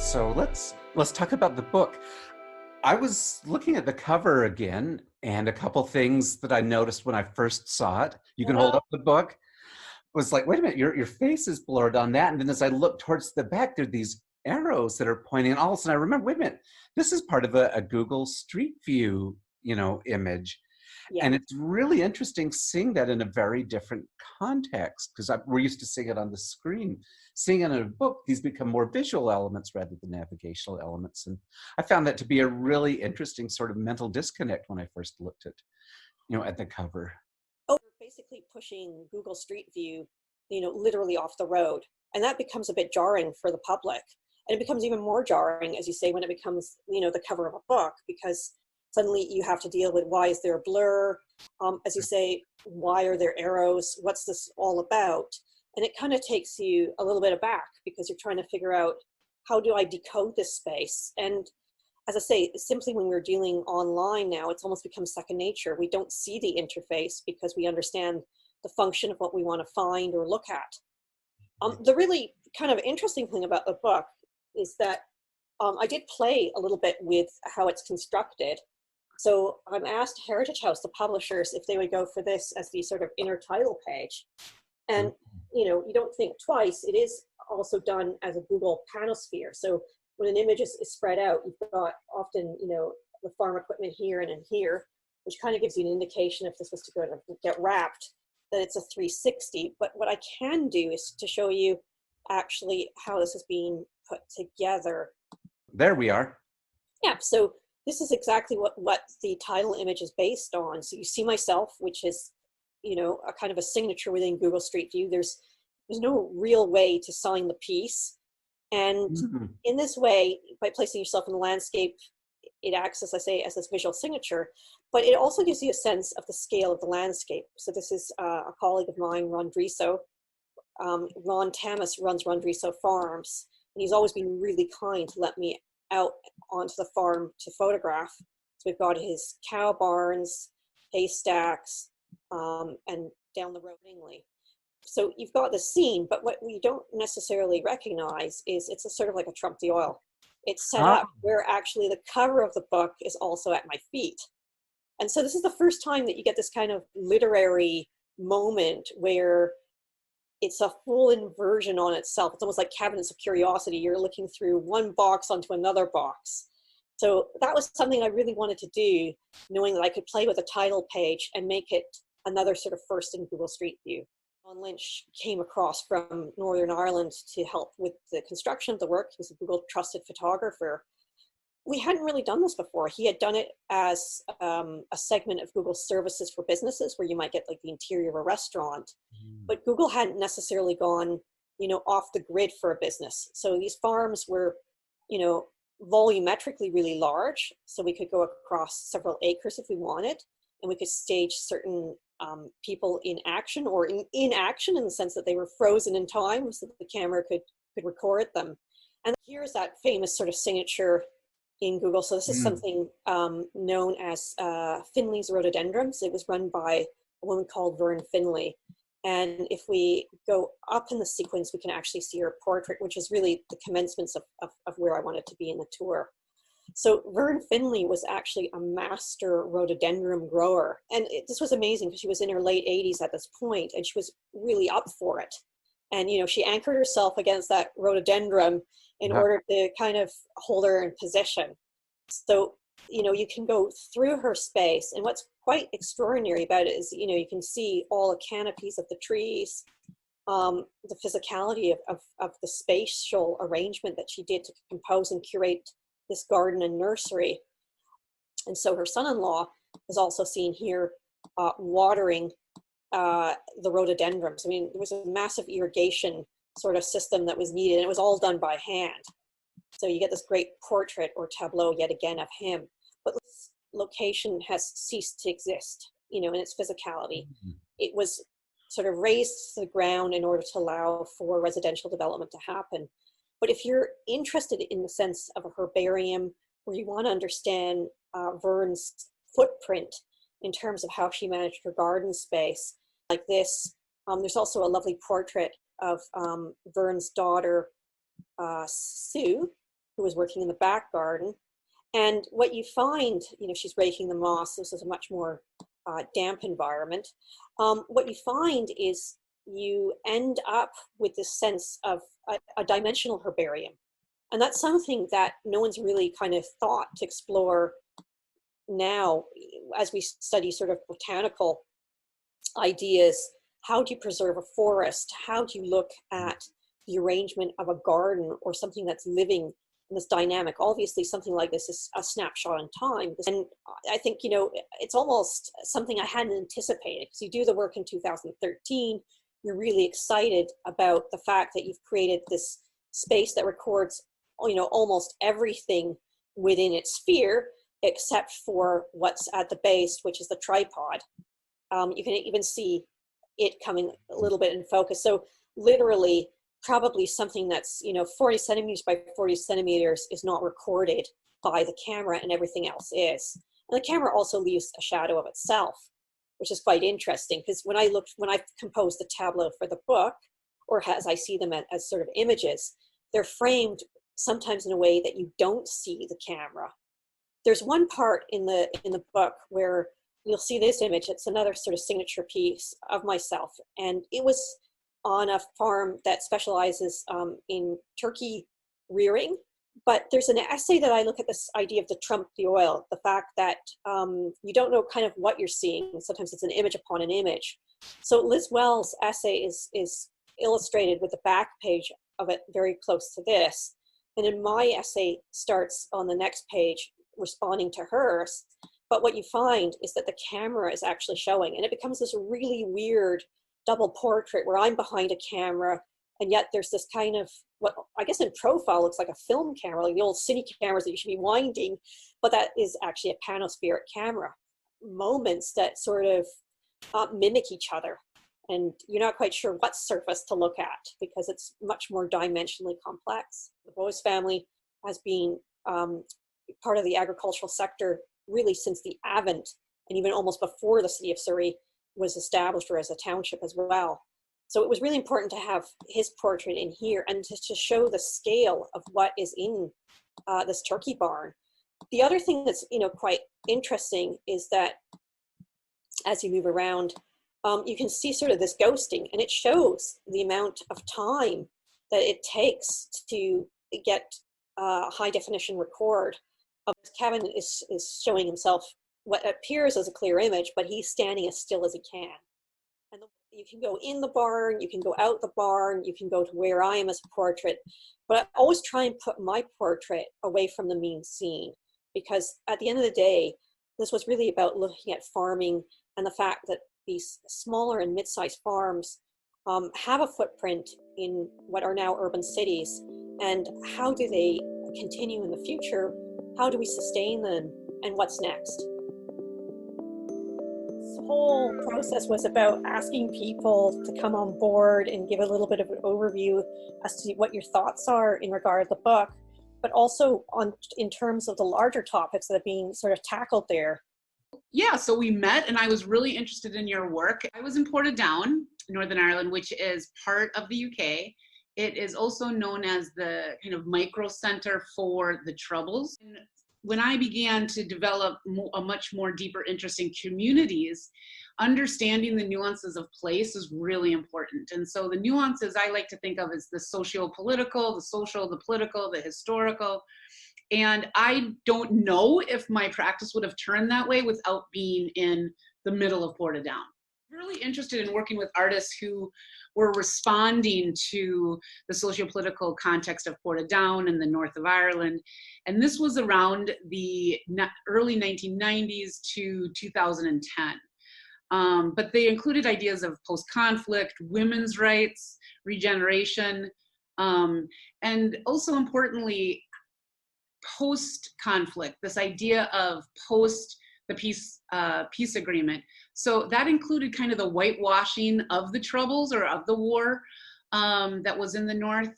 So let's talk about the book. I was looking at the cover again, and a couple things that I noticed when I first saw it. You can hold up the book. Was like, wait a minute, your face is blurred on that. And then as I look towards the back, there are these arrows that are pointing. And all of a sudden, I remember, wait a minute, this is part of a Google Street View, image. Yeah. And it's really interesting seeing that in a very different context, because we're used to seeing it on the screen. Seeing it in a book, these become more visual elements rather than navigational elements. And I found that to be a really interesting sort of mental disconnect when I first looked at the cover. Oh, we're basically pushing Google Street View, literally off the road. And that becomes a bit jarring for the public. And it becomes even more jarring, as you say, when it becomes, the cover of a book, because suddenly you have to deal with, why is there a blur? As you say, why are there arrows? What's this all about? And it kind of takes you a little bit aback, because you're trying to figure out, how do I decode this space? And as I say, simply when we're dealing online now, it's almost become second nature. We don't see the interface because we understand the function of what we want to find or look at. The really kind of interesting thing about the book is that I did play a little bit with how it's constructed. So I'm asked Heritage House, the publishers, if they would go for this as the sort of inner title page. And, you don't think twice. It is also done as a Google panosphere. So when an image is spread out, you've got often, the farm equipment here and in here, which kind of gives you an indication, if this was to go to get wrapped, that it's a 360. But what I can do is to show you actually how this is being put together. There we are. Yeah, so this is exactly what the title image is based on. So you see myself, which is, a kind of a signature within Google Street View. There's no real way to sign the piece. And in this way, by placing yourself in the landscape, it acts, as I say, as this visual signature, but it also gives you a sense of the scale of the landscape. So this is a colleague of mine, Ron Driso. Ron Tamas runs Ron Driso Farms, and he's always been really kind to let me out onto the farm to photograph. So we've got his cow barns, haystacks, and down the road, Ingley. So you've got the scene, but what we don't necessarily recognize is it's a sort of like a Trump the oil. It's set up where actually the cover of the book is also at my feet. And so this is the first time that you get this kind of literary moment where it's a full inversion on itself. It's almost like cabinets of curiosity. You're looking through one box onto another box. So that was something I really wanted to do, knowing that I could play with a title page and make it another sort of first in Google Street View. John Lynch came across from Northern Ireland to help with the construction of the work. He was a Google trusted photographer. We hadn't really done this before. He had done it as a segment of Google services for businesses, where you might get like the interior of a restaurant. But Google hadn't necessarily gone, off the grid for a business. So these farms were, volumetrically really large. So we could go across several acres if we wanted, and we could stage certain people in action, or in action in the sense that they were frozen in time, so that the camera could record them. And here's that famous sort of signature in Google. So this is something known as Finley's rhododendrons. It was run by a woman called Vern Finley. And if we go up in the sequence, we can actually see her portrait, which is really the commencements of where I wanted to be in the tour. So Vern Finley was actually a master rhododendron grower. And this was amazing, because she was in her late 80s at this point, and she was really up for it. And, she anchored herself against that rhododendron in order to kind of hold her in position. So, you can go through her space. And what's quite extraordinary about it is, you can see all the canopies of the trees, the physicality of the spatial arrangement that she did to compose and curate this garden and nursery. And so her son-in-law is also seen here watering the rhododendrons. I mean, there was a massive irrigation sort of system that was needed, and it was all done by hand. So you get this great portrait or tableau yet again of him. But this location has ceased to exist, in its physicality. It was sort of razed to the ground in order to allow for residential development to happen. But if you're interested in the sense of a herbarium, where you want to understand Vern's footprint in terms of how she managed her garden space, like this, there's also a lovely portrait of Vern's daughter, Sue, who was working in the back garden. And what you find, she's raking the moss. This is a much more damp environment. What you find is you end up with this sense of a dimensional herbarium. And that's something that no one's really kind of thought to explore now as we study sort of botanical ideas. How do you preserve a forest? How do you look at the arrangement of a garden or something that's living in this dynamic? Obviously, something like this is a snapshot in time. And I think, it's almost something I hadn't anticipated, because you do the work in 2013, you're really excited about the fact that you've created this space that records, almost everything within its sphere, except for what's at the base, which is the tripod. You can even see it coming a little bit in focus. So literally, probably something that's 40 centimeters by 40 centimeters is not recorded by the camera, and everything else is. And the camera also leaves a shadow of itself, which is quite interesting, because when I composed the tableau for the book, or as I see them as sort of images, they're framed sometimes in a way that you don't see the camera. There's one part in the book where you'll see this image. It's another sort of signature piece of myself, and it was on a farm that specializes in turkey rearing. But there's an essay that I look at this idea of the trump the oil, the fact that you don't know kind of what you're seeing. Sometimes it's an image upon an image. So Liz Wells' essay is illustrated with the back page of it very close to this. And then my essay starts on the next page responding to hers. But what you find is that the camera is actually showing, and it becomes this really weird double portrait where I'm behind a camera, and yet there's this kind of, what I guess in profile looks like a film camera, like the old cine cameras that you should be winding, but that is actually a panospheric camera. Moments that sort of mimic each other, and you're not quite sure what surface to look at, because it's much more dimensionally complex. The Bose family has been part of the agricultural sector really since the Advent, and even almost before the city of Surrey was established, or as a township as well. So it was really important to have his portrait in here, and to show the scale of what is in this turkey barn. The other thing that's quite interesting is that as you move around, you can see sort of this ghosting, and it shows the amount of time that it takes to get a high definition record. Kevin is showing himself what appears as a clear image, but he's standing as still as he can. And you can go in the barn, you can go out the barn, you can go to where I am as a portrait, but I always try and put my portrait away from the main scene, because at the end of the day, this was really about looking at farming and the fact that these smaller and mid-sized farms have a footprint in what are now urban cities, and how do they continue in the future? How do we sustain them, and what's next? This whole process was about asking people to come on board and give a little bit of an overview as to what your thoughts are in regard to the book, but also in terms of the larger topics that are being sort of tackled there. Yeah, so we met, and I was really interested in your work. I was in Portadown, Northern Ireland, which is part of the UK. It is also known as the kind of micro center for the Troubles. And when I began to develop a much more deeper interest in communities, understanding the nuances of place is really important. And so the nuances I like to think of as the socio-political, the social, the political, the historical. And I don't know if my practice would have turned that way without being in the middle of Portadown. Really interested in working with artists who were responding to the socio-political context of Portadown and the north of Ireland. And this was around the early 1990s to 2010. But they included ideas of post-conflict, women's rights, regeneration, and also importantly, post-conflict, this idea of post the peace agreement. So that included kind of the whitewashing of the Troubles or of the war that was in the North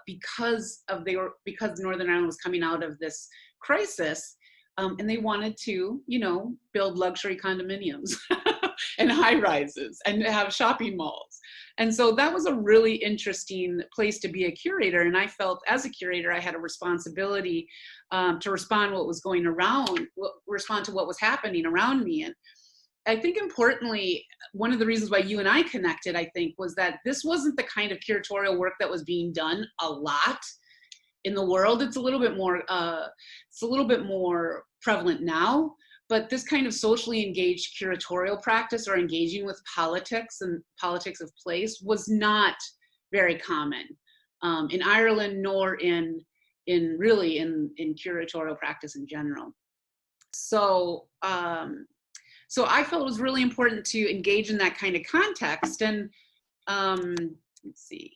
because Northern Ireland was coming out of this crisis, and they wanted to, build luxury condominiums and high rises and have shopping malls. And so that was a really interesting place to be a curator. And I felt as a curator, I had a responsibility to respond to what was happening around me. And I think importantly, one of the reasons why you and I connected, I think, was that this wasn't the kind of curatorial work that was being done a lot in the world. It's a little bit more prevalent now. But this kind of socially engaged curatorial practice, or engaging with politics and politics of place, was not very common in Ireland, nor in curatorial practice in general. So so I felt it was really important to engage in that kind of context. And let's see.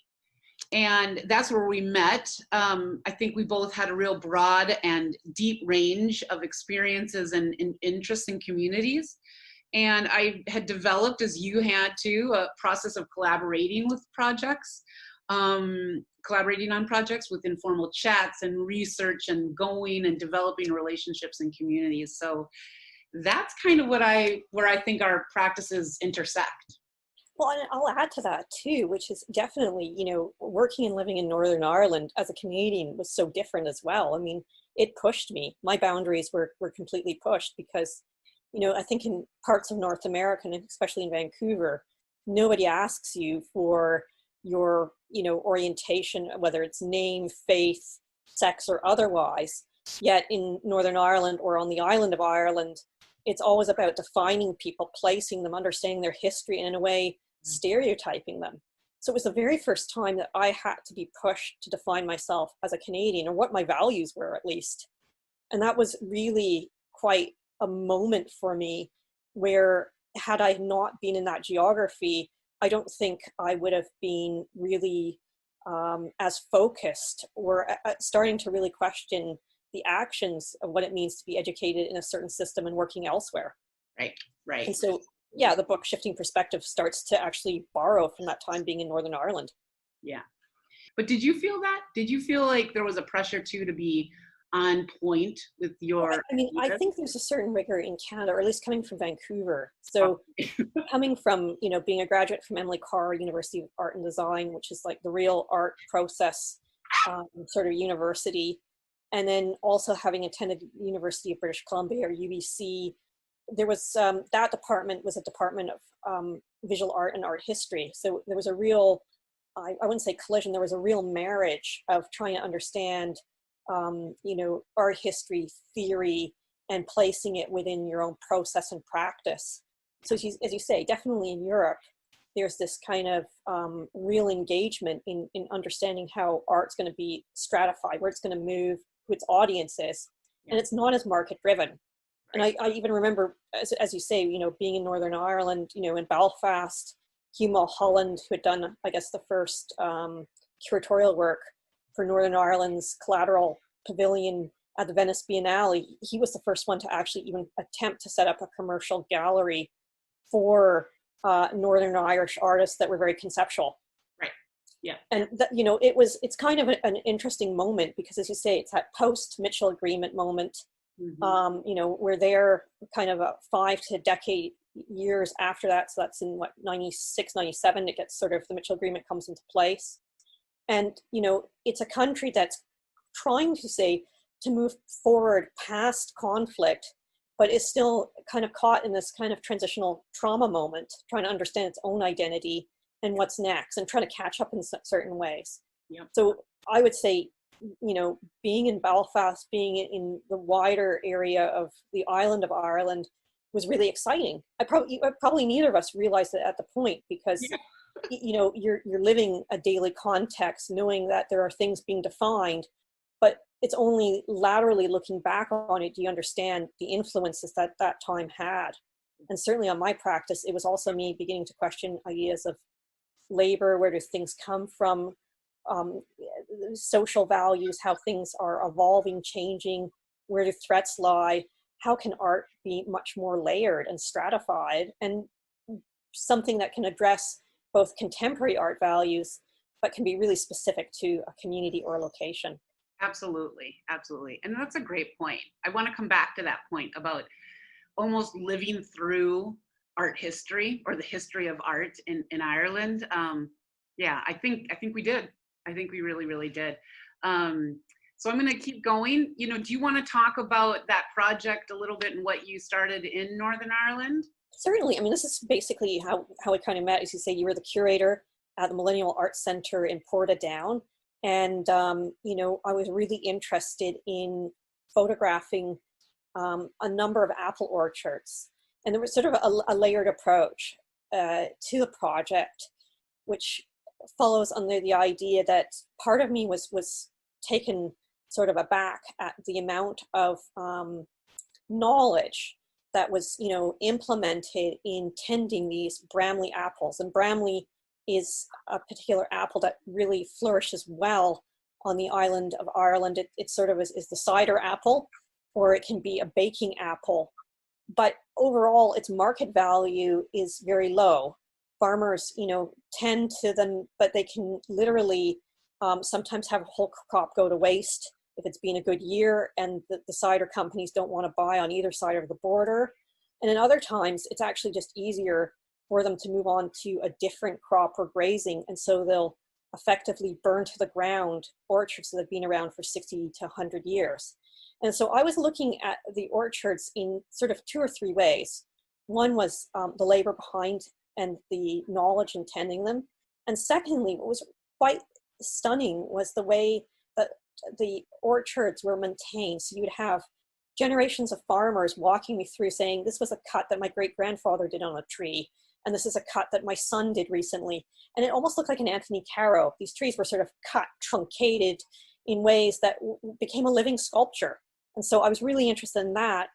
And that's where we met. I think we both had a real broad and deep range of experiences and interests in communities. And I had developed, as you had too, a process of collaborating with projects, collaborating on projects with informal chats and research and going and developing relationships in communities. So that's kind of where I think our practices intersect. Well, and I'll add to that too, which is definitely, working and living in Northern Ireland as a Canadian was so different as well. I mean, it pushed me. My boundaries were completely pushed because, I think in parts of North America, and especially in Vancouver, nobody asks you for your, orientation, whether it's name, faith, sex, or otherwise. Yet in Northern Ireland or on the island of Ireland, it's always about defining people, placing them, understanding their history, and in a way, stereotyping them. So it was the very first time that I had to be pushed to define myself as a Canadian, or what my values were at least. And that was really quite a moment for me where, had I not been in that geography, I don't think I would have been really as focused, or starting to really question the actions of what it means to be educated in a certain system and working elsewhere. Right. And so, yeah, the book Shifting Perspective starts to actually borrow from that time being in Northern Ireland. Yeah. But did you feel that? Did you feel like there was a pressure too to be on point with your... I think there's a certain rigor in Canada, or at least coming from Vancouver. So coming from, being a graduate from Emily Carr University of Art and Design, which is like the real art process sort of university, and then also having attended University of British Columbia, or UBC, there was that department was a department of visual art and art history. So there was a real, I wouldn't say collision, there was a real marriage of trying to understand, art history, theory, and placing it within your own process and practice. So as you say, definitely in Europe, there's this kind of real engagement in understanding how art's going to be stratified, where it's going to move, who its audience is, and it's not as market driven. And I even remember, as you say, being in Northern Ireland, in Belfast, Hugh Mulholland, who had done, I guess, the first curatorial work for Northern Ireland's Collateral Pavilion at the Venice Biennale. He was the first one to actually even attempt to set up a commercial gallery for Northern Irish artists that were very conceptual. Yeah. And that, it's kind of an interesting moment because, as you say, it's that post-Mitchell Agreement moment. Mm-hmm. We're there kind of 5 to decade years after that. So that's in 96, 97, it gets sort of, the Mitchell Agreement comes into place. And, it's a country that's trying to move forward past conflict, but is still kind of caught in this kind of transitional trauma moment, trying to understand its own identity and what's next, and trying to catch up in certain ways. Yep. So I would say, being in Belfast, being in the wider area of the island of Ireland was really exciting. Probably neither of us realized it at the point because, you're living a daily context, knowing that there are things being defined, but it's only laterally looking back on it do you understand the influences that time had. And certainly on my practice, it was also me beginning to question ideas of labor, where do things come from, social values, how things are evolving, changing, where do threats lie, how can art be much more layered and stratified, and something that can address both contemporary art values, but can be really specific to a community or a location. Absolutely. And that's a great point. I want to come back to that point about almost living through art history or the history of art in Ireland. Yeah, I think we did. I think we really, really did. So I'm going to keep going. You know, do you want to talk about that project a little bit and what you started in Northern Ireland? Certainly. I mean, this is basically how we kind of met. As you say, you were the curator at the Millennial Arts Center in Borda Down. And, you know, I was really interested in photographing a number of apple orchards. And there was sort of a layered approach to the project, which follows under the idea that part of me was taken sort of aback at the amount of knowledge that was, you know, implemented in tending these Bramley apples. And Bramley is a particular apple that really flourishes well on the island of Ireland. It sort of is the cider apple, or it can be a baking apple. But overall, its market value is very low. Farmers, you know, tend to them, but they can literally sometimes have a whole crop go to waste if it's been a good year, and the cider companies don't want to buy on either side of the border. And in other times, it's actually just easier for them to move on to a different crop or grazing. And so they'll effectively burn to the ground orchards that have been around for 60 to 100 years. And so I was looking at the orchards in sort of 2 or 3 ways. One was the labor behind and the knowledge in tending them. And secondly, what was quite stunning was the way that the orchards were maintained. So you would have generations of farmers walking me through saying, this was a cut that my great-grandfather did on a tree, and this is a cut that my son did recently. And it almost looked like an Anthony Caro. These trees were sort of cut, truncated in ways that became a living sculpture. And so I was really interested in that.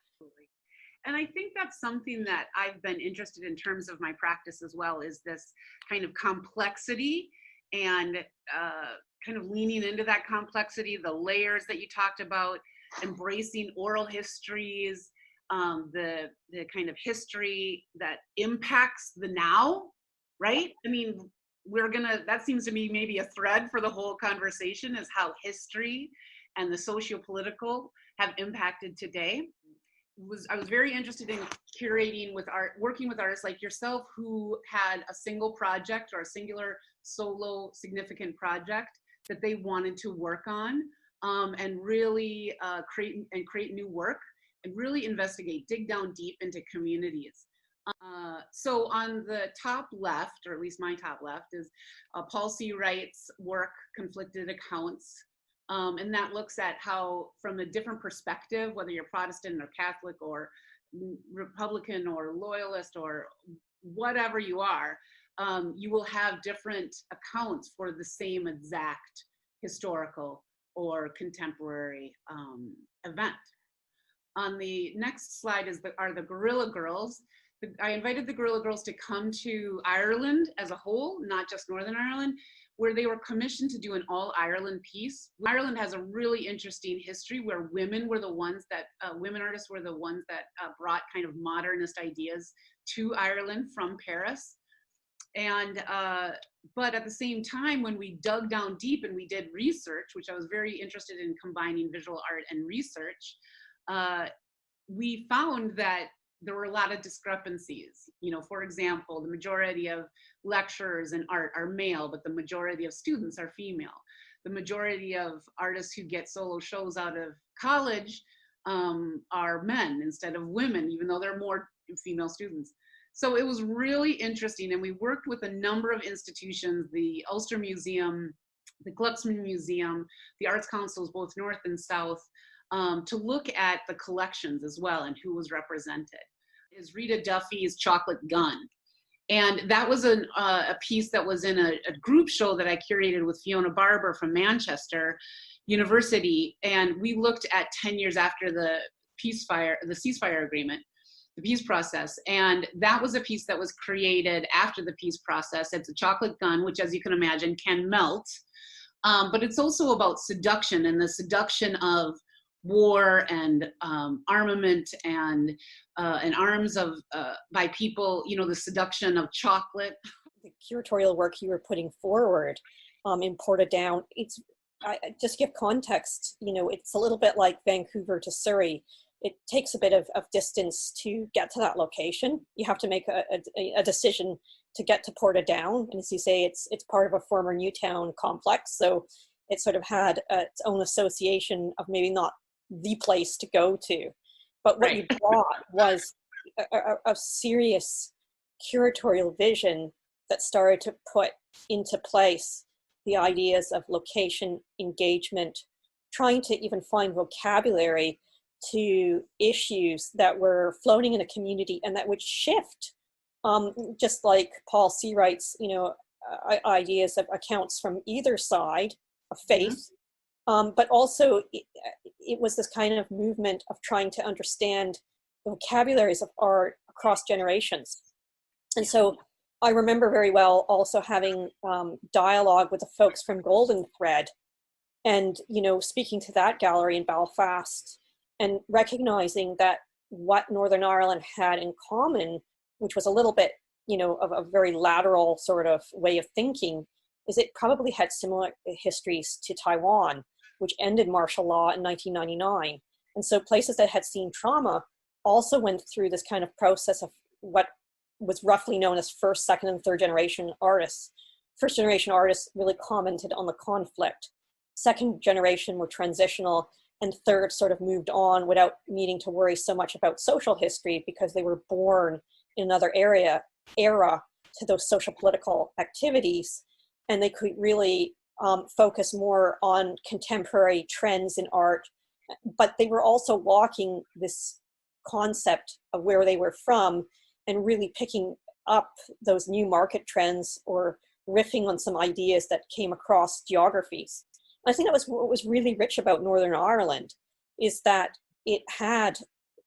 And I think that's something that I've been interested in terms of my practice as well, is this kind of complexity and kind of leaning into that complexity, the layers that you talked about, embracing oral histories, the kind of history that impacts the now, right? I mean, that seems to me maybe a thread for the whole conversation, is how history and the socio-political have impacted today. I was very interested in curating with art, working with artists like yourself who had a single project or a singular solo significant project that they wanted to work on, and really create new work and really investigate, dig down deep into communities. So on the top left, or at least my top left, is Paul C. Wright's work, Conflicted Accounts. And that looks at how, from a different perspective, whether you're Protestant or Catholic or Republican or loyalist or whatever you are, you will have different accounts for the same exact historical or contemporary event. On the next slide are the Guerrilla Girls. I invited the Guerrilla Girls to come to Ireland as a whole, not just Northern Ireland, where they were commissioned to do an all-Ireland piece. Ireland has a really interesting history where women were the ones that, women artists were the ones that brought kind of modernist ideas to Ireland from Paris. And, but at the same time, when we dug down deep and we did research, which I was very interested in combining visual art and research, we found that there were a lot of discrepancies. You know, for example, the majority of lecturers in art are male, but the majority of students are female. The majority of artists who get solo shows out of college are men instead of women, even though there are more female students. So it was really interesting, and we worked with a number of institutions, the Ulster Museum, the Glucksman Museum, the Arts Councils, both North and South, to look at the collections as well and who was represented. Is Rita Duffy's Chocolate Gun. And that was a piece that was in a group show that I curated with Fiona Barber from Manchester University. And we looked at 10 years after the ceasefire agreement, the peace process. And that was a piece that was created after the peace process. It's a chocolate gun, which, as you can imagine, can melt. But it's also about seduction, and the seduction of war and armament and arms of by people, you know, the seduction of chocolate. The curatorial work you were putting forward in Borda Down, I just give context, you know, it's a little bit like Vancouver to Surrey. it takes a bit of distance to get to that location. You have to make a decision to get to Borda down. And as you say, it's part of a former Newtown complex. So it sort of had its own association of maybe not the place to go to. But what you brought was a serious curatorial vision that started to put into place the ideas of location, engagement, trying to even find vocabulary to issues that were floating in a community and that would shift. Just like Paul C. writes, ideas of accounts from either side of faith, but also it was this kind of movement of trying to understand the vocabularies of art across generations. And so I remember very well also having dialogue with the folks from Golden Thread and, speaking to that gallery in Belfast and recognizing that what Northern Ireland had in common, which was a little bit, of a very lateral sort of way of thinking, is it probably had similar histories to Taiwan, which ended martial law in 1999. And so places that had seen trauma also went through this kind of process of what was roughly known as first, second, and third generation artists. First generation artists really commented on the conflict. Second generation were transitional, and third sort of moved on without needing to worry so much about social history because they were born in another era to those social political activities. And they could really focus more on contemporary trends in art, but they were also walking this concept of where they were from and really picking up those new market trends or riffing on some ideas that came across geographies. And I think that was what was really rich about Northern Ireland, is that it had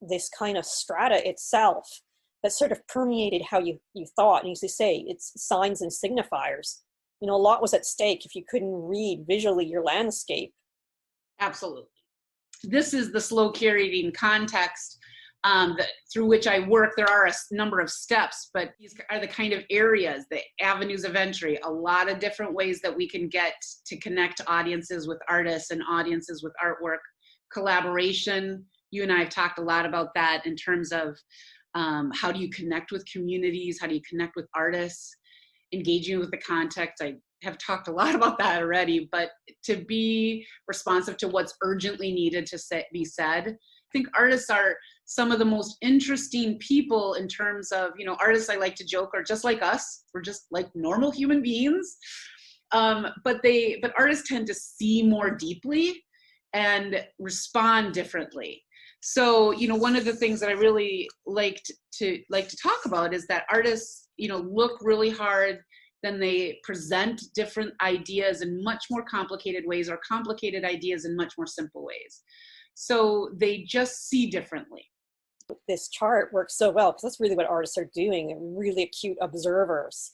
this kind of strata itself that sort of permeated how you thought. And as you say, it's signs and signifiers. A lot was at stake if you couldn't read visually your landscape. Absolutely. This is the slow curating context through which I work. There are a number of steps, but these are the kind of areas, the avenues of entry, a lot of different ways that we can get to connect audiences with artists and audiences with artwork. Collaboration, you and I have talked a lot about that in terms of how do you connect with communities, how do you connect with artists, engaging with the context. I have talked a lot about that already, but to be responsive to what's urgently needed to be said. I think artists are some of the most interesting people in terms of, artists, I like to joke, are just like us. We're just like normal human beings. But artists tend to see more deeply and respond differently. So, one of the things that I really like to talk about is that artists, look really hard, then they present different ideas in much more complicated ways, or complicated ideas in much more simple ways. So they just see differently. This chart works so well because that's really what artists are doing. They're really acute observers.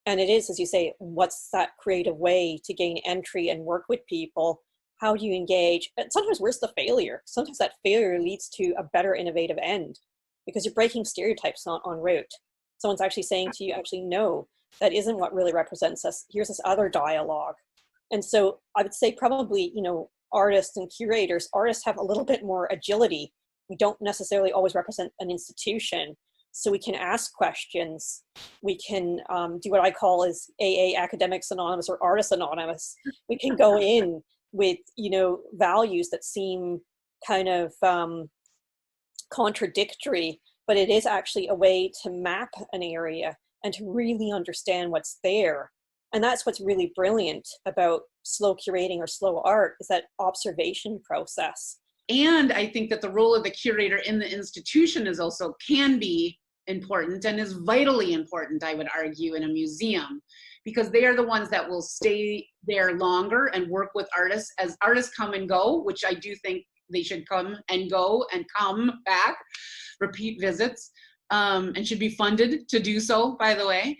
And it is, as you say, what's that creative way to gain entry and work with people? How do you engage? And sometimes where's the failure? Sometimes that failure leads to a better innovative end because you're breaking stereotypes en route. Someone's actually saying to you, actually, no, that isn't what really represents us. Here's this other dialogue. And so I would say probably, artists and curators, artists have a little bit more agility. We don't necessarily always represent an institution. So we can ask questions. We can do what I call is AA, Academics Anonymous, or Artists Anonymous. We can go in with, values that seem kind of contradictory, but it is actually a way to map an area and to really understand what's there. And that's what's really brilliant about slow curating or slow art, is that observation process. And I think that the role of the curator in the institution is also can be important and is vitally important, I would argue, in a museum, because they are the ones that will stay there longer and work with artists as artists come and go, which I do think they should come and go and come back, repeat visits, and should be funded to do so, by the way.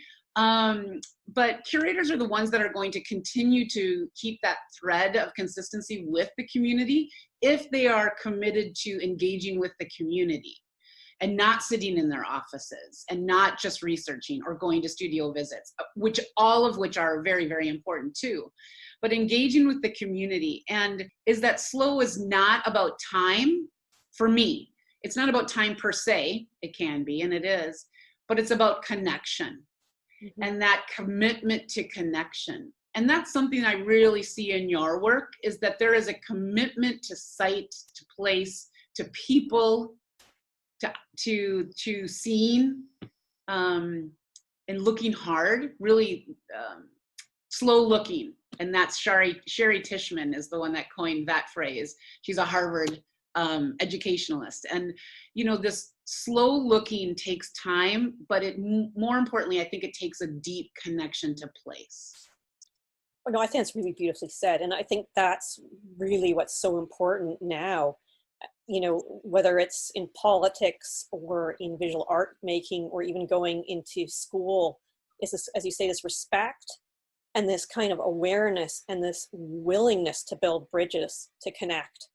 But curators are the ones that are going to continue to keep that thread of consistency with the community if they are committed to engaging with the community and not sitting in their offices and not just researching or going to studio visits, all of which are very, very important too. But engaging with the community, and is that slow is not about time for me. it's not about time per se, it can be, and it is, but it's about connection. Mm-hmm. And that commitment to connection. And that's something I really see in your work, is that there is a commitment to site, to place, to people, to scene, and looking hard, really slow looking. And that's Sherry Tishman is the one that coined that phrase. She's a Harvard educationalist. And, you know, this slow looking takes time, but more importantly, I think it takes a deep connection to place. Oh, no, I think it's really beautifully said. And I think that's really what's so important now, you know, whether it's in politics or in visual art making or even going into school, is this, as you say, this respect and this kind of awareness and this willingness to build bridges, to connect.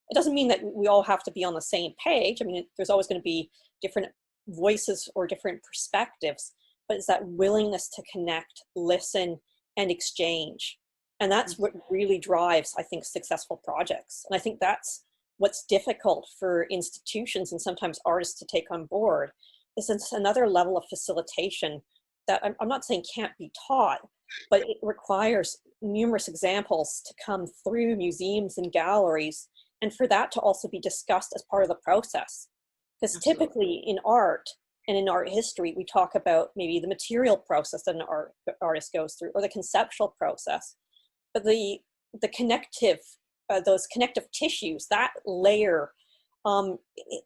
It doesn't mean that we all have to be on the same page. I mean, there's always going to be different voices or different perspectives, but it's that willingness to connect, listen, and exchange. And that's what really drives, I think, successful projects. And I think that's what's difficult for institutions and sometimes artists to take on board, is it's another level of facilitation that I'm not saying can't be taught, but it requires numerous examples to come through museums and galleries, and for that to also be discussed as part of the process. Because typically in art and in art history, we talk about maybe the material process that an artist goes through, or the conceptual process. But the connective, those connective tissues, that layer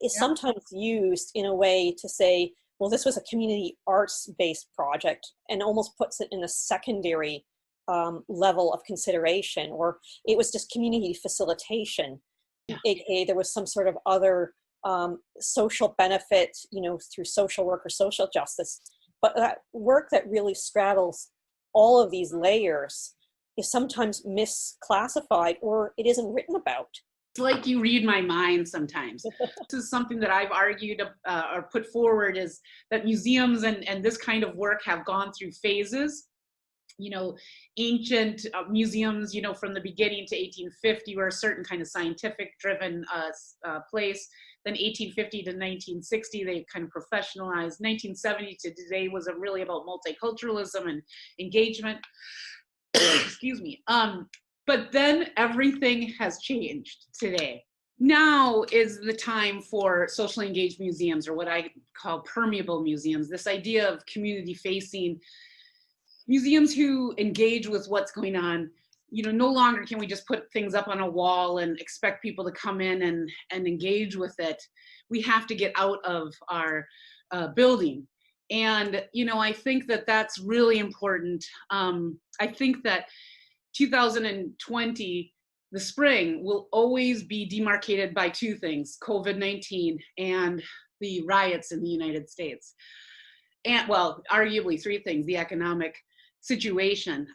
is sometimes used in a way to say, well, this was a community arts-based project, and almost puts it in a secondary level of consideration, or it was just community facilitation, aka there was some sort of other social benefit, you know, through social work or social justice. But that work that really straddles all of these layers is sometimes misclassified, or it isn't written about. It's like you read my mind sometimes. This is something that I've argued or put forward, is that museums and this kind of work have gone through phases. You know, ancient museums, you know, from the beginning to 1850 were a certain kind of scientific driven place. Then 1850 to 1960, they kind of professionalized. 1970 to today was really about multiculturalism and engagement. Excuse me. But then everything has changed today. Now is the time for socially engaged museums, or what I call permeable museums. This idea of community facing museums who engage with what's going on. You know, no longer can we just put things up on a wall and expect people to come in and engage with it. We have to get out of our building. And, you know, I think that that's really important. I think that 2020, the spring, will always be demarcated by two things: COVID-19 and the riots in the United States. And, well, arguably three things: the economic situation.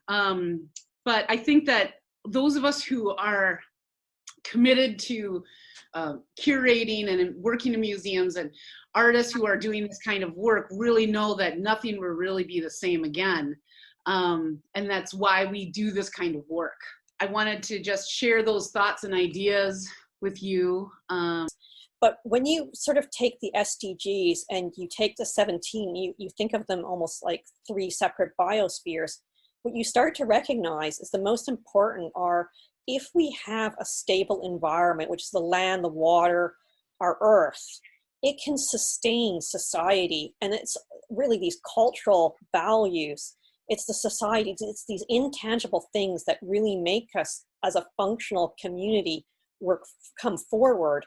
But I think that those of us who are committed to curating and working in museums, and artists who are doing this kind of work, really know that nothing will really be the same again. And that's why we do this kind of work. I wanted to just share those thoughts and ideas with you. But when you sort of take the SDGs and you take the 17, you think of them almost like three separate biospheres. What you start to recognize is the most important are, if we have a stable environment, which is the land, the water, our earth, it can sustain society. And it's really these cultural values. It's the society, it's these intangible things that really make us as a functional community come forward.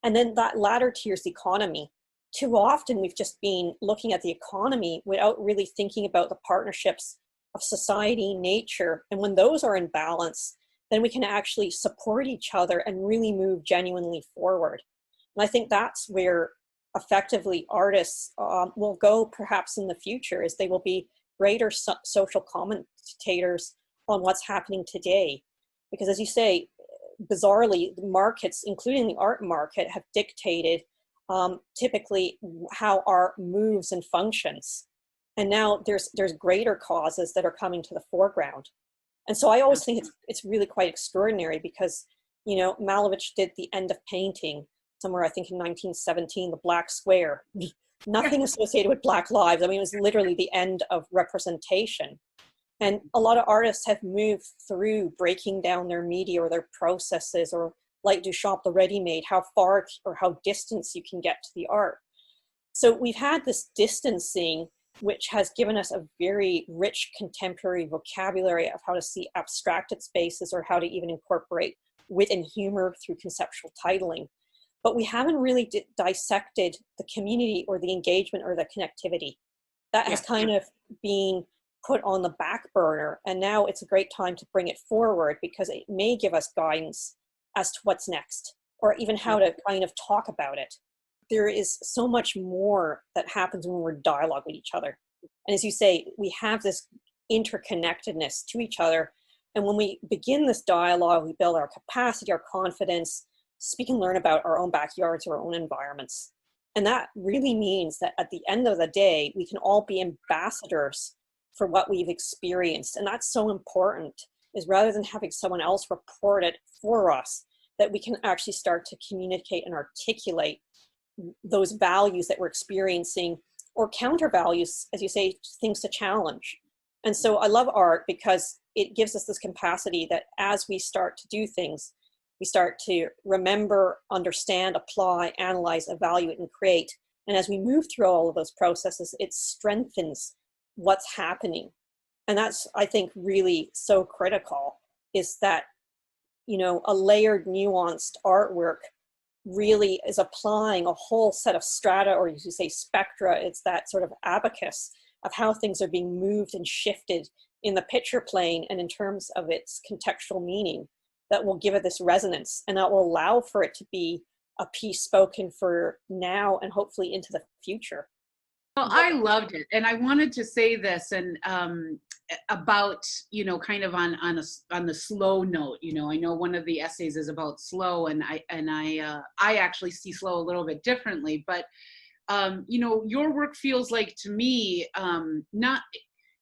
And then that latter tier is the economy. Too often we've just been looking at the economy without really thinking about the partnerships of society, nature. And when those are in balance, then we can actually support each other and really move genuinely forward. And I think that's where effectively artists will go perhaps in the future, is they will be greater social commentators on what's happening today. Because as you say, bizarrely, the markets, including the art market, have dictated typically how art moves and functions. And now there's greater causes that are coming to the foreground. And so I always think it's really quite extraordinary, because, you know, Malevich did The End of Painting. somewhere, I think in 1917, the Black Square. Nothing associated with Black lives. I mean, it was literally the end of representation. And a lot of artists have moved through breaking down their media or their processes, or like Duchamp, the ready-made, how far or how distant you can get to the art. So we've had this distancing, which has given us a very rich contemporary vocabulary of how to see abstracted spaces, or how to even incorporate wit and humor through conceptual titling. But we haven't really dissected the community or the engagement or the connectivity. That has kind of been put on the back burner, and now it's a great time to bring it forward, because it may give us guidance as to what's next, or even how to kind of talk about it. There is so much more that happens when we're in dialogue with each other. And as you say, we have this interconnectedness to each other. And when we begin this dialogue, we build our capacity, our confidence, speak and learn about our own backyards, our own environments. And that really means that at the end of the day, we can all be ambassadors for what we've experienced. And that's so important, is rather than having someone else report it for us, that we can actually start to communicate and articulate those values that we're experiencing, or counter values, as you say, things to challenge. And so I love art because it gives us this capacity that as we start to do things, we start to remember, understand, apply, analyze, evaluate, and create. And as we move through all of those processes, it strengthens what's happening. And that's, I think, really so critical, is that, you know, a layered, nuanced artwork really is applying a whole set of strata, or as you say, spectra. It's that sort of abacus of how things are being moved and shifted in the picture plane and in terms of its contextual meaning, that will give it this resonance, and that will allow for it to be a piece spoken for now and hopefully into the future. Well, I loved it, and I wanted to say this, and about, you know, kind of on the slow note. You know, I know one of the essays is about slow, and I actually see slow a little bit differently. But you know, your work feels like, to me,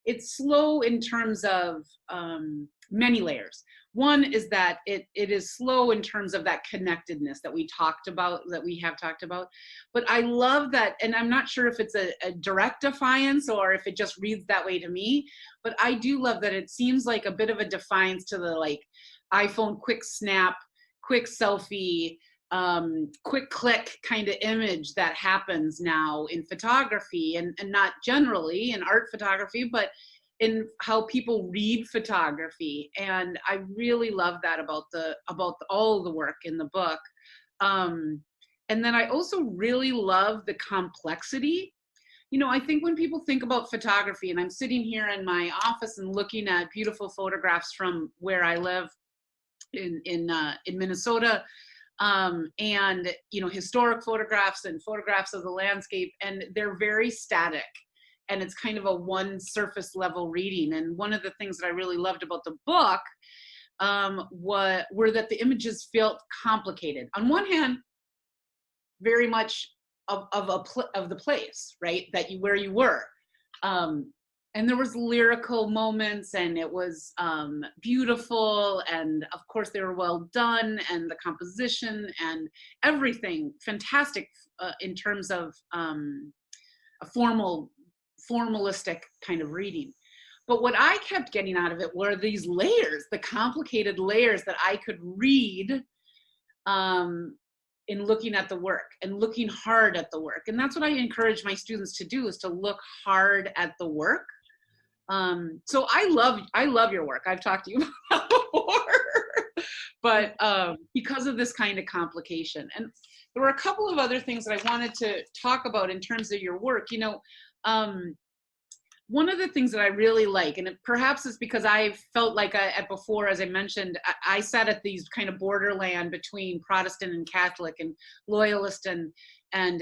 it's slow in terms of many layers. One is that it is slow in terms of that connectedness that we have talked about. But I love that, and I'm not sure if it's a direct defiance or if it just reads that way to me, but I do love that it seems like a bit of a defiance to the, like, iPhone quick snap, quick selfie, quick click kind of image that happens now in photography, and not generally in art photography, but in how people read photography. And I really love that about all the work in the book. And then I also really love the complexity. You know, I think when people think about photography, and I'm sitting here in my office and looking at beautiful photographs from where I live in Minnesota, and, you know, historic photographs and photographs of the landscape, and they're very static. And it's kind of a one surface level reading. And one of the things that I really loved about the book were that the images felt complicated. On one hand, very much of the place, right? Where you were. And there was lyrical moments, and it was beautiful. And of course they were well done, and the composition and everything fantastic in terms of a formalistic kind of reading. But what I kept getting out of it were these layers, the complicated layers that I could read in looking at the work and looking hard at the work. And that's what I encourage my students to do, is to look hard at the work. So I love your work. I've talked to you about it before, but because of this kind of complication. And there were a couple of other things that I wanted to talk about in terms of your work. You know, one of the things that I really like, and perhaps it's because I felt like before, as I mentioned, I sat at these kind of borderland between Protestant and Catholic, and loyalist and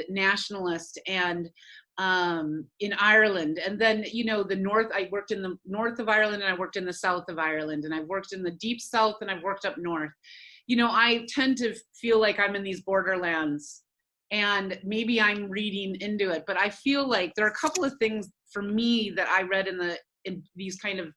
nationalist, and in Ireland. And then, you know, I worked in the north of Ireland, and I worked in the south of Ireland, and I've worked in the deep south, and I've worked up north. You know, I tend to feel like I'm in these borderlands, and maybe I'm reading into it, but I feel like there are a couple of things for me that I read in these kind of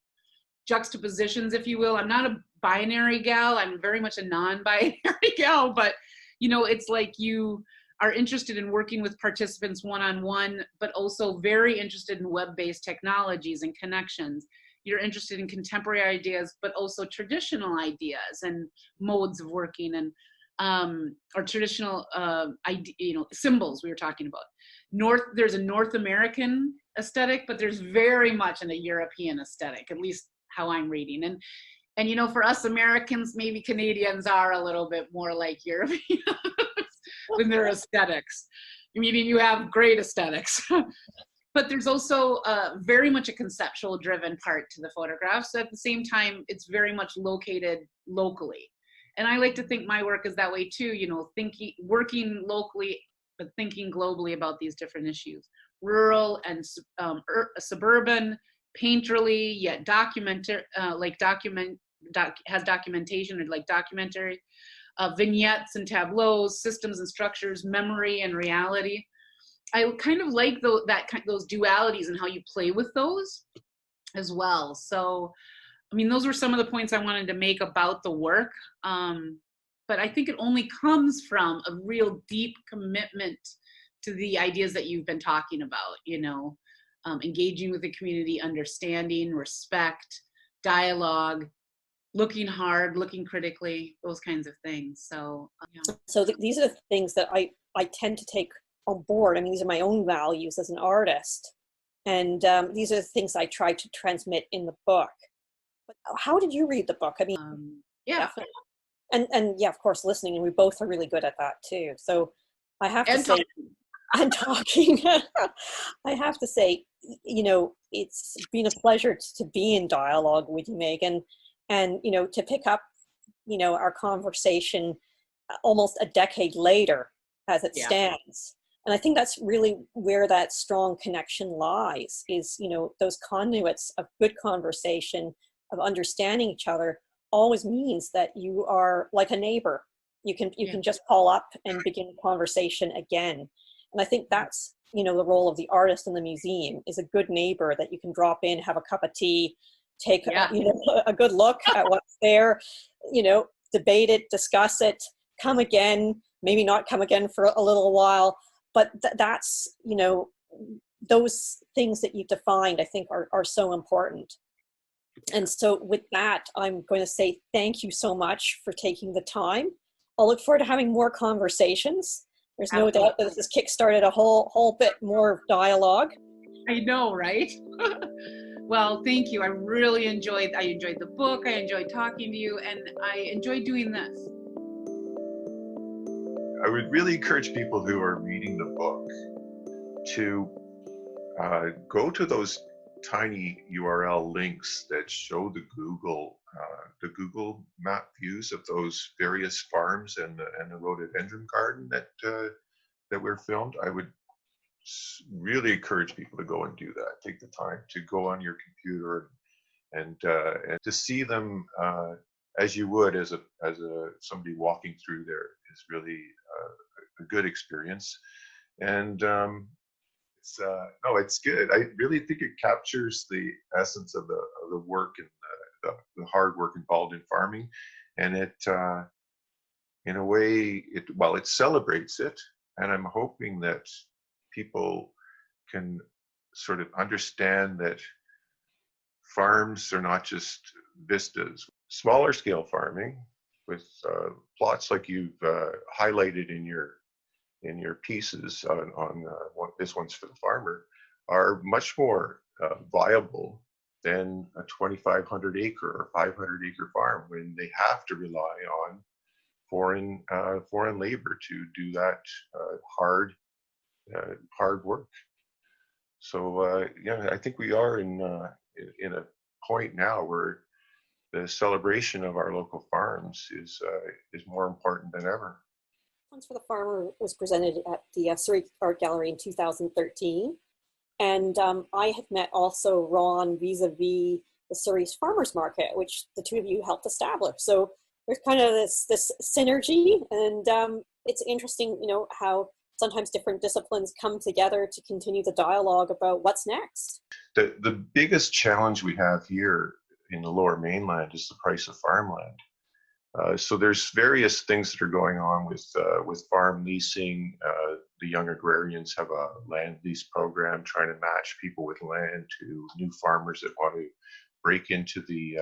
juxtapositions, if you will. I'm not a binary gal. I'm very much a non-binary gal, but it's like you are interested in working with participants one-on-one, but also very interested in web-based technologies and connections. You're interested in contemporary ideas, but also traditional ideas and modes of working, and or traditional symbols we were talking about. There's a North American aesthetic, but there's very much in a European aesthetic, at least how I'm reading. And for us Americans, maybe Canadians are a little bit more like Europeans with their aesthetics. Meaning you have great aesthetics. But there's also very much a conceptual driven part to the photographs. So at the same time, it's very much located locally. And I like to think my work is that way too, working locally, but thinking globally about these different issues. Rural and suburban, painterly, yet has documentation, or like documentary, vignettes and tableaus, systems and structures, memory and reality. I kind of like those dualities and how you play with those as well. So, those were some of the points I wanted to make about the work. But I think it only comes from a real deep commitment to the ideas that you've been talking about, engaging with the community, understanding, respect, dialogue, looking hard, looking critically, those kinds of things. So, So these are the things that I tend to take on board. These are my own values as an artist. And these are the things I try to transmit in the book. But how did you read the book? Yeah. Definitely. And yeah, of course, listening, and we both are really good at that too. So I have to say, I'm talking. I have to say, it's been a pleasure to be in dialogue with you, Megan, and to pick up, our conversation almost a decade later as it stands. And I think that's really where that strong connection lies, is, those conduits of good conversation, of understanding each other, always means that you are like a neighbor. You can just call up and begin a conversation again. And I think that's, the role of the artist in the museum, is a good neighbor that you can drop in, have a cup of tea, take a good look at what's there, debate it, discuss it, come again, maybe not come again for a little while. But that's, those things that you've defined, I think are so important. And so with that, I'm going to say thank you so much for taking the time. I'll look forward to having more conversations. There's no doubt that this has kickstarted a whole bit more dialogue. I know, right? Well, thank you. I enjoyed the book. I enjoyed talking to you, and I enjoyed doing this. I would really encourage people who are reading the book to go to those tiny URL links that show the Google map views of those various farms and the rhododendron garden that were filmed. I would really encourage people to go and do that. Take the time to go on your computer and to see them as you would as somebody walking through there is really a good experience. And it's good. I really think it captures the essence of the work and the hard work involved in farming, and it in a way it celebrates it. And I'm hoping that people can sort of understand that farms are not just vistas. Smaller scale farming with plots like you've highlighted in your pieces on this one's for the farmer are much more viable than a 2,500 acre or 500 acre farm, when they have to rely on foreign labor to do that hard work. So I think we are in a point now where the celebration of our local farms is more important than ever. Once for the Farmer was presented at the Surrey Art Gallery in 2013. And I had met also Ron vis-a-vis the Surrey's Farmers Market, which the two of you helped establish. So there's kind of this synergy, and it's interesting, how sometimes different disciplines come together to continue the dialogue about what's next. The biggest challenge we have here in the Lower Mainland is the price of farmland. So there's various things that are going on with farm leasing. The Young Agrarians have a land lease program trying to match people with land to new farmers that want to break into the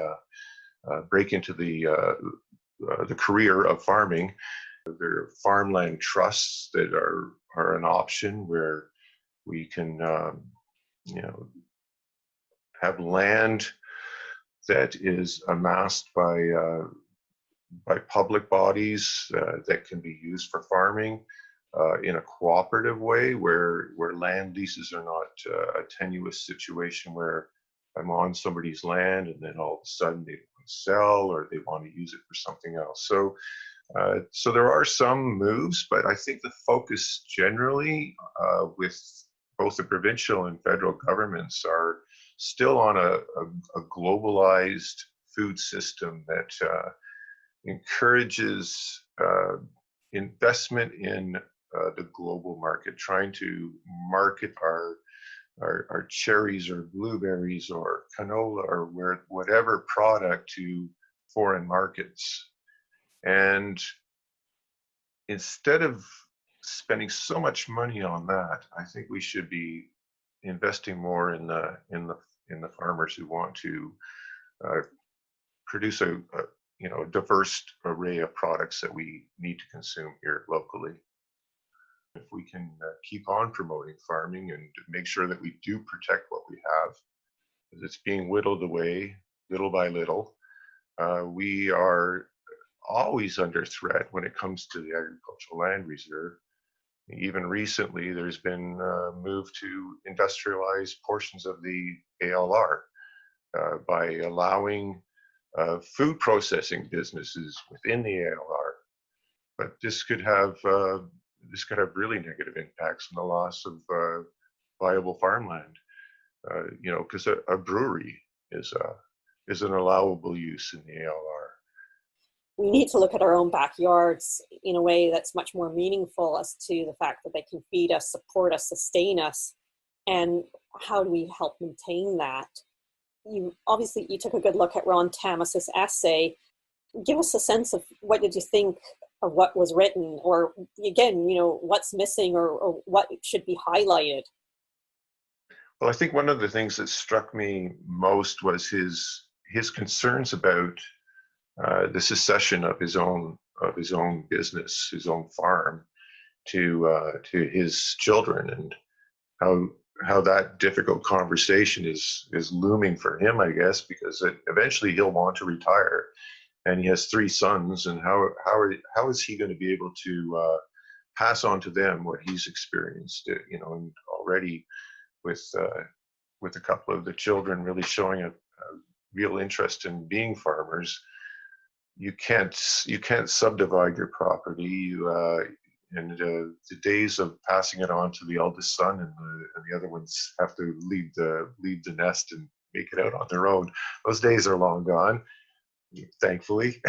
career of farming. There are farmland trusts that are an option where we can have land that is amassed by public bodies that can be used for farming in a cooperative way, where land leases are not a tenuous situation where I'm on somebody's land and then all of a sudden they want to sell or they want to use it for something else. So there are some moves, but I think the focus generally with both the provincial and federal governments are still on a globalized food system that encourages investment in the global market, trying to market our cherries or blueberries or canola or whatever product to foreign markets. And instead of spending so much money on that, I think we should be investing more in the farmers who want to produce a diverse array of products that we need to consume here locally. If we can keep on promoting farming and make sure that we do protect what we have, as it's being whittled away little by little, we are always under threat when it comes to the agricultural land reserve. Even recently, there's been a move to industrialize portions of the ALR by allowing food processing businesses within the ALR. But this could have really negative impacts on the loss of viable farmland. Because a brewery is an allowable use in the ALR. We need to look at our own backyards in a way that's much more meaningful as to the fact that they can feed us, support us, sustain us, and how do we help maintain that? You took a good look at Ron Tamas's essay. Give us a sense of what did you think of what was written, or again, what's missing or what should be highlighted? Well, I think one of the things that struck me most was his concerns about the secession of his own business, his own farm, to his children, and how that difficult conversation is looming for him, I guess, because eventually he'll want to retire, and he has 3 sons, and how is he going to be able to pass on to them what he's experienced, and already with a couple of the children really showing a real interest in being farmers. You can't subdivide your property, and the days of passing it on to the eldest son and the other ones have to leave the nest and make it out on their own. Those days are long gone, thankfully.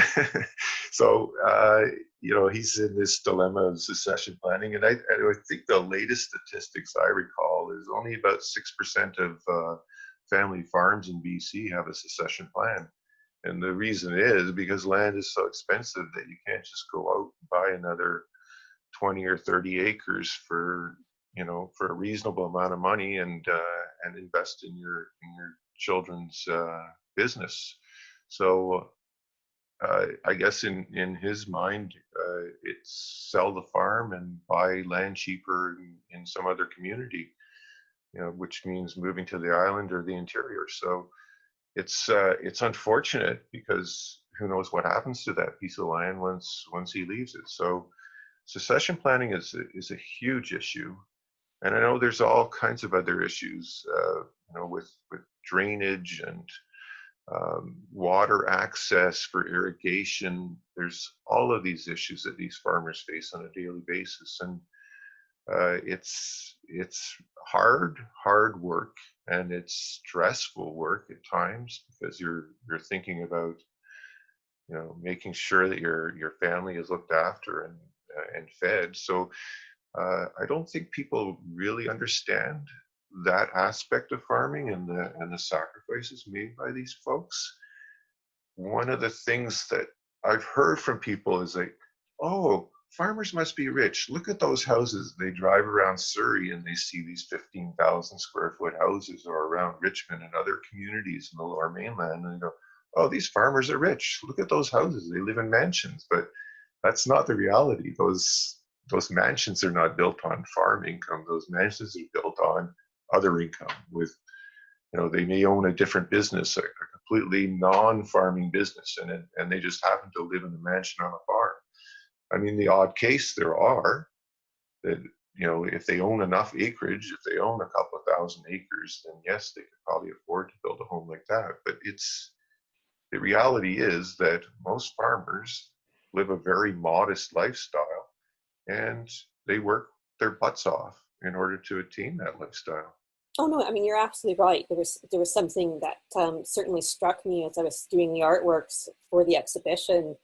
So he's in this dilemma of succession planning, and I think the latest statistics I recall is only about 6% of family farms in BC have a succession plan. And the reason is because land is so expensive that you can't just go out and buy another 20 or 30 acres for a reasonable amount of money and invest in your children's business. So I guess in his mind, it's sell the farm and buy land cheaper in some other community, which means moving to the island or the interior. So it's unfortunate, because who knows what happens to that piece of land once he leaves it. So succession planning is a huge issue, and I know there's all kinds of other issues, with drainage and water access for irrigation. There's all of these issues that these farmers face on a daily basis, and it's hard work, and it's stressful work at times, because you're thinking about making sure that your family is looked after and fed. So I don't think people really understand that aspect of farming and the sacrifices made by these folks. One of the things that I've heard from people is like, oh, farmers must be rich. Look at those houses. They drive around Surrey and they see these 15,000 square foot houses, or around Richmond and other communities in the Lower Mainland, and they go, oh, these farmers are rich. Look at those houses. They live in mansions. But that's not the reality. Those mansions are not built on farm income. Those mansions are built on other income. With, you know, they may own a different business, a completely non-farming business, and they just happen to live in a mansion on a farm. I mean, the odd case there are that, you know, if they own enough acreage, if they own a couple of thousand acres, then yes, they could probably afford to build a home like that. But the reality is that most farmers live a very modest lifestyle, and they work their butts off in order to attain that lifestyle. Oh no, I mean, you're absolutely right. There was something that certainly struck me as I was doing the artworks for the exhibition,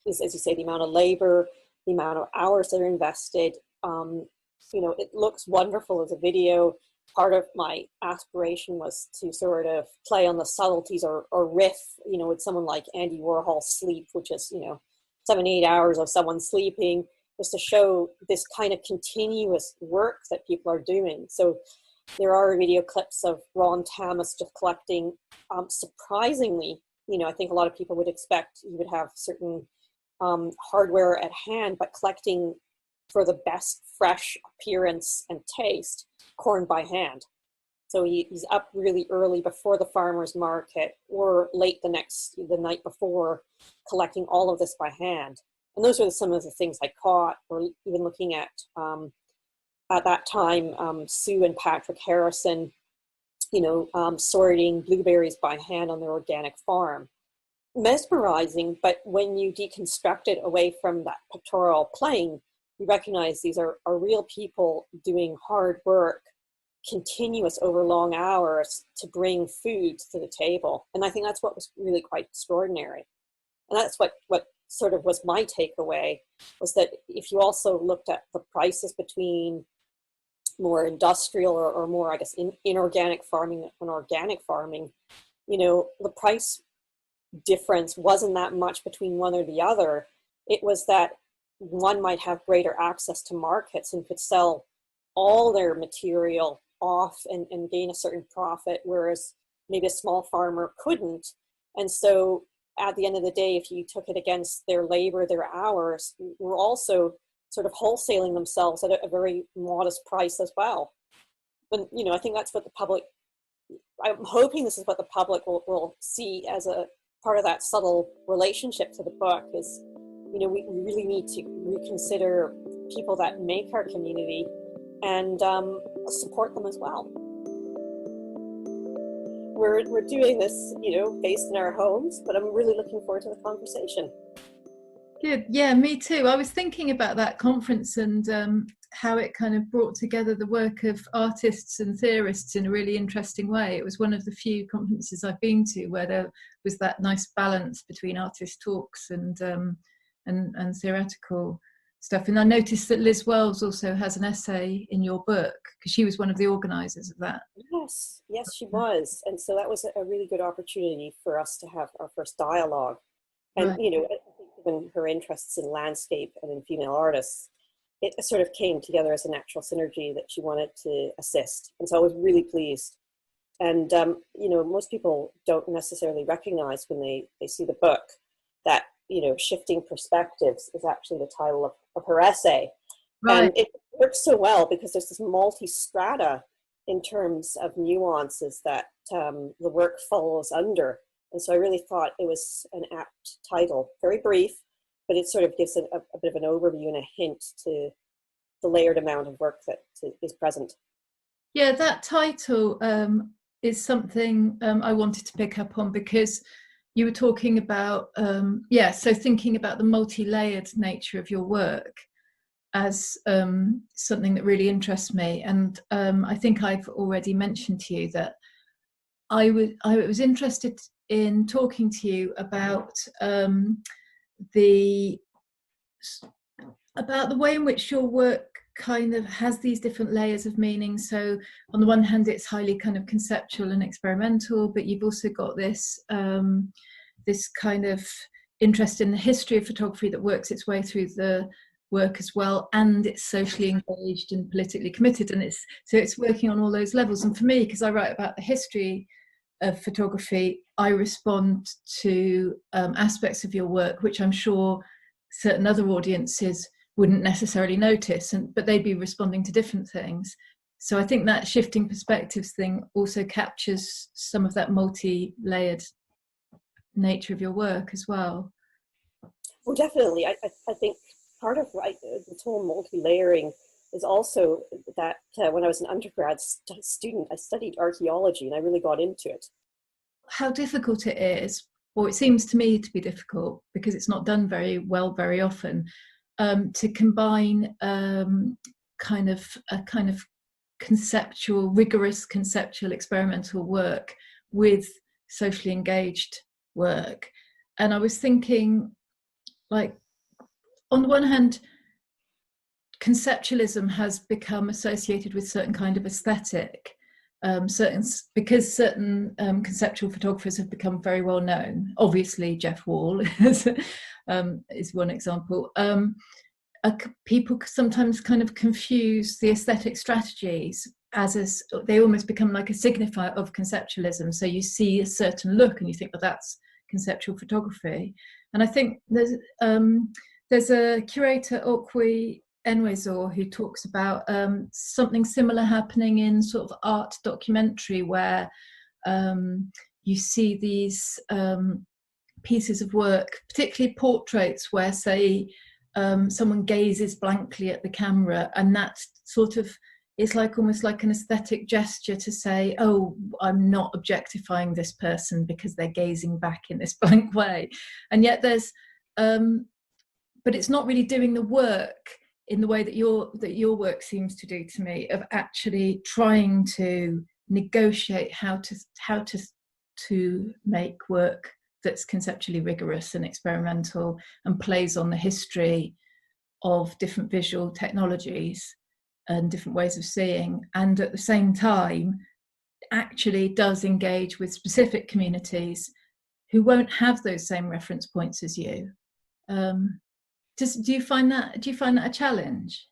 is, as you say, the amount of labor, the amount of hours that are invested. You know, it looks wonderful as a video. Part of my aspiration was to sort of play on the subtleties, or riff, you know, with someone like Andy Warhol's Sleep, which is, you know, 7-8 hours of someone sleeping, just to show this kind of continuous work that people are doing. So there are video clips of Ron Thomas just collecting, surprisingly, you know, I think a lot of people would expect you would have certain hardware at hand, but collecting for the best fresh appearance and taste, corn by hand. So he's up really early before the farmer's market, or late the night before, collecting all of this by hand. And those are some of the things I caught, or even looking at that time, Sue and Patrick Harrison, you know, sorting blueberries by hand on their organic farm. Mesmerizing, but when you deconstruct it away from that pictorial plane, you recognize these are real people doing hard work, continuous over long hours, to bring food to the table. And I think that's what was really quite extraordinary. And that's what sort of was my takeaway, was that if you also looked at the prices between more industrial or more, I guess, inorganic farming and organic farming, you know, the price difference wasn't that much between one or the other. It was that one might have greater access to markets and could sell all their material off and gain a certain profit, whereas maybe a small farmer couldn't. And so at the end of the day, if you took it against their labor, their hours, were also sort of wholesaling themselves at a very modest price as well. But, you know, I think that's what the public, I'm hoping this is what the public will see as a part of that subtle relationship to the book, is, you know, we really need to reconsider people that make our community and support them as well. We're doing this, you know, based in our homes, but I'm really looking forward to the conversation. Good. Yeah, me too. I was thinking about that conference and how it kind of brought together the work of artists and theorists in a really interesting way. It was one of the few conferences I've been to where there was that nice balance between artist talks and theoretical stuff. And I noticed that Liz Wells also has an essay in your book, because she was one of the organisers of that. Yes, she was. And so that was a really good opportunity for us to have our first dialogue. And, right. You know, I think given her interests in landscape and in female artists, it sort of came together as a natural synergy that she wanted to assist. And so I was really pleased. And, you know, most people don't necessarily recognize when they see the book that, you know, Shifting Perspectives is actually the title of her essay. Right. And it works so well because there's this multi-strata in terms of nuances that the work follows under. And so I really thought it was an apt title, very brief, but it sort of gives a bit of an overview and a hint to the layered amount of work that is present. Yeah, that title is something I wanted to pick up on, because you were talking about, so thinking about the multi-layered nature of your work as something that really interests me. And I think I've already mentioned to you that I was interested in talking to you about the way in which your work kind of has these different layers of meaning. So on the one hand, it's highly kind of conceptual and experimental, but you've also got this this kind of interest in the history of photography that works its way through the work as well, and it's socially engaged and politically committed, and it's working on all those levels. And for me, because I write about the history of photography, I respond to aspects of your work which I'm sure certain other audiences wouldn't necessarily notice, but they'd be responding to different things. So I think that shifting perspectives thing also captures some of that multi-layered nature of your work as well. Well, definitely. I think part of this whole multi-layering is also that when I was an undergrad student, I studied archaeology and I really got into it. How difficult it is, or it seems to me to be difficult because it's not done very well very often, to combine kind of conceptual, rigorous conceptual experimental work with socially engaged work. And I was thinking, like, on the one hand, conceptualism has become associated with certain kind of aesthetic, because certain conceptual photographers have become very well known. Obviously, Jeff Wall is one example. People sometimes kind of confuse the aesthetic strategies they almost become like a signifier of conceptualism. So you see a certain look and you think, well, that's conceptual photography. And I think there's a curator, Okwi Enwezor, who talks about something similar happening in sort of art documentary, where you see these pieces of work, particularly portraits, where, say, someone gazes blankly at the camera, and that sort of is like almost like an aesthetic gesture to say, oh, I'm not objectifying this person because they're gazing back in this blank way. And yet there's but it's not really doing the work in the way that your work seems to do to me, of actually trying to negotiate how to make work that's conceptually rigorous and experimental and plays on the history of different visual technologies and different ways of seeing, and at the same time actually does engage with specific communities who won't have those same reference points as you. Do you find that a challenge?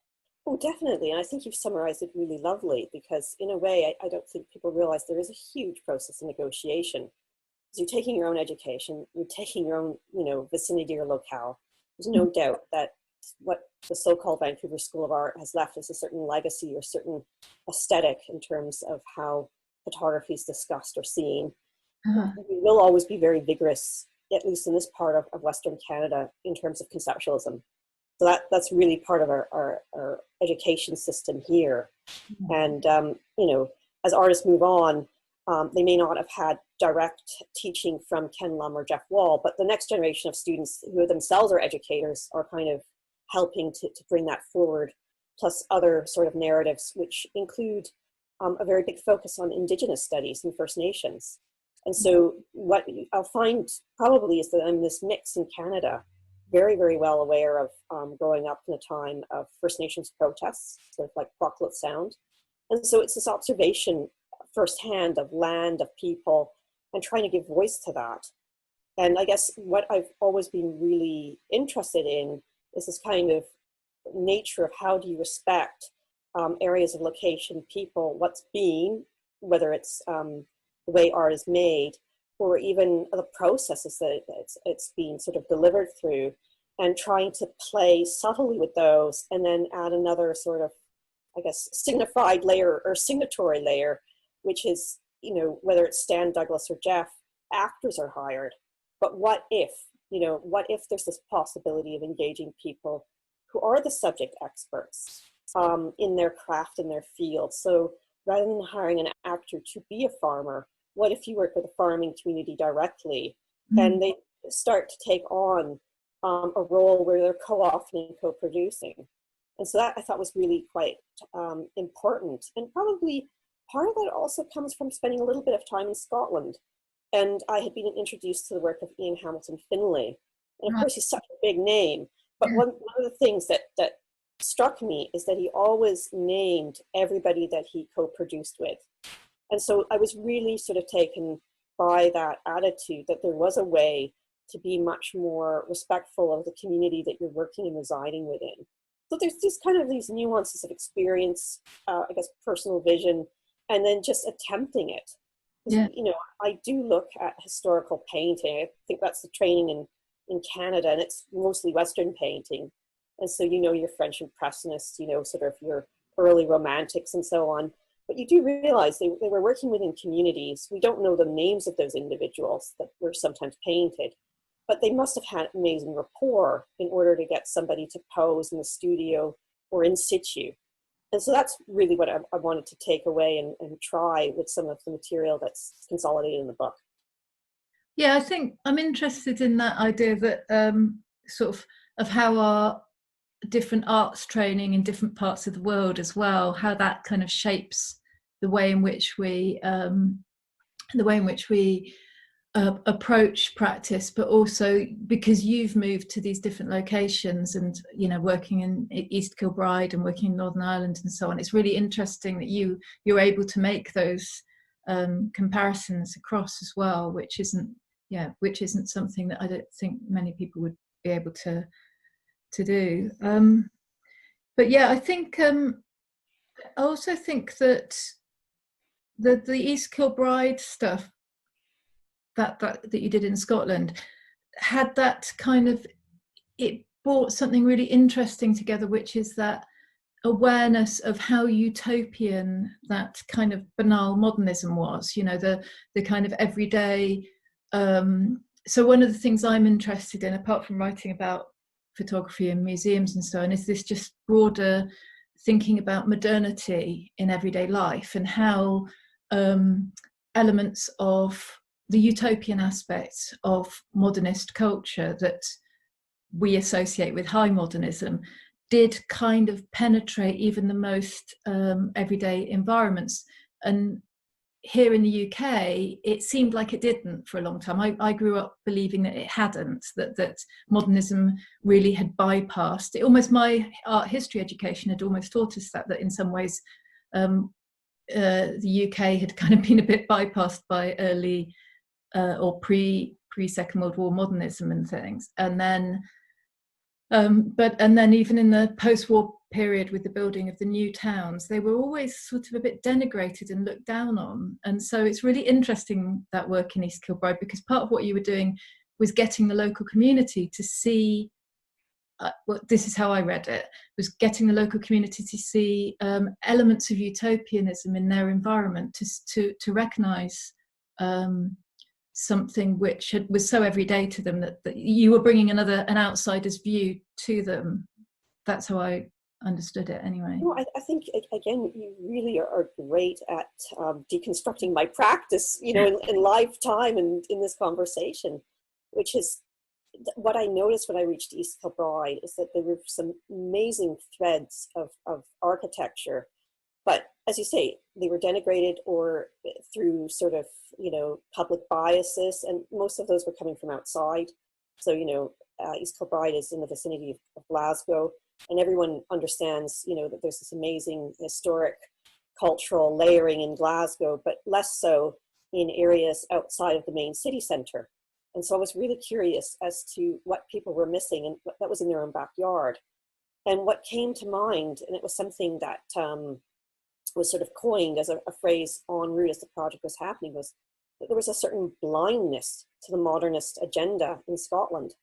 Oh, definitely. And I think you've summarized it really lovely, because in a way, I don't think people realize there is a huge process of negotiation. So you're taking your own education, you're taking your own, vicinity or locale. There's no doubt that what the so-called Vancouver School of Art has left is a certain legacy or certain aesthetic in terms of how photography is discussed or seen. We will always be very vigorous, at least in this part of Western Canada, in terms of conceptualism. So that's really part of our education system here. And, as artists move on, they may not have had direct teaching from Ken Lum or Jeff Wall, but the next generation of students who themselves are educators are kind of helping to bring that forward, plus other sort of narratives, which include a very big focus on Indigenous studies and First Nations. And so what I'll find probably is that I'm this mix in Canada, very, very well aware of growing up in a time of First Nations protests, sort of like Kwaklut Sound. And so it's this observation firsthand of land, of people, and trying to give voice to that. And I guess what I've always been really interested in is this kind of nature of how do you respect areas of location, people, what's being, whether it's the way art is made, or even the processes that it's being sort of delivered through, and trying to play subtly with those, and then add another sort of, I guess, signified layer or signatory layer, which is, whether it's Stan, Douglas, or Jeff, actors are hired. But what if there's this possibility of engaging people who are the subject experts in their craft, in their field? So rather than hiring an actor to be a farmer, what if you work with a farming community directly, and they start to take on a role where they're co-authoring and co-producing? And so that I thought was really quite important. And probably part of that also comes from spending a little bit of time in Scotland. And I had been introduced to the work of Ian Hamilton Finlay. And of course, he's such a big name. But one of the things that struck me is that he always named everybody that he co-produced with. And so I was really sort of taken by that attitude that there was a way to be much more respectful of the community that you're working and residing within. So there's just kind of these nuances of experience, I guess personal vision, and then just attempting it. Yeah. You know, I do look at historical painting. I think that's the training in Canada, and it's mostly Western painting. And so, you know, your French Impressionists, you know, sort of your early Romantics and so on. But you do realize they were working within communities. We don't know the names of those individuals that were sometimes painted, but they must have had amazing rapport in order to get somebody to pose in the studio or in situ. And so that's really what I wanted to take away and try with some of the material that's consolidated in the book. Yeah, I think I'm interested in that idea that sort of how our different arts training in different parts of the world as well, how that kind of shapes the way in which we approach practice, but also because you've moved to these different locations and, you know, working in East Kilbride and working in Northern Ireland and so on. It's really interesting that you're able to make those comparisons across as well, which isn't something that I don't think many people would be able to do. But yeah, I think I also think that the East Kilbride stuff that you did in Scotland had that kind of, it brought something really interesting together, which is that awareness of how utopian that kind of banal modernism was, you know, the kind of everyday. So one of the things I'm interested in, apart from writing about photography and museums and so on, is this just broader thinking about modernity in everyday life and how elements of the utopian aspects of modernist culture that we associate with high modernism did kind of penetrate even the most everyday environments. And here in the UK, it seemed like it didn't for a long time. I grew up believing that it hadn't, that modernism really had bypassed it. Almost my art history education had almost taught us that in some ways the UK had kind of been a bit bypassed by early or pre-Second World War modernism and things. And then then even in the post-war period with the building of the new towns, they were always sort of a bit denigrated and looked down on. And so it's really interesting, that work in East Kilbride, because part of what you were doing was getting the local community to see, well, this is how I read it, was getting the local community to see elements of utopianism in their environment, to recognise something which was so everyday to them that you were bringing an outsider's view to them. That's how I understood it anyway. Well, I think, again, you really are great at deconstructing my practice, you know, in live time and in this conversation, which is what I noticed when I reached East Kilbride, is that there were some amazing threads of architecture. But as you say, they were denigrated or through sort of, you know, public biases, and most of those were coming from outside. So, you know, East Kilbride is in the vicinity of Glasgow, and everyone understands, you know, that there's this amazing historic cultural layering in Glasgow, but less so in areas outside of the main city centre. And so I was really curious as to what people were missing and what that was in their own backyard. And what came to mind, and it was something that was sort of coined as a phrase en route as the project was happening, was that there was a certain blindness to the modernist agenda in Scotland.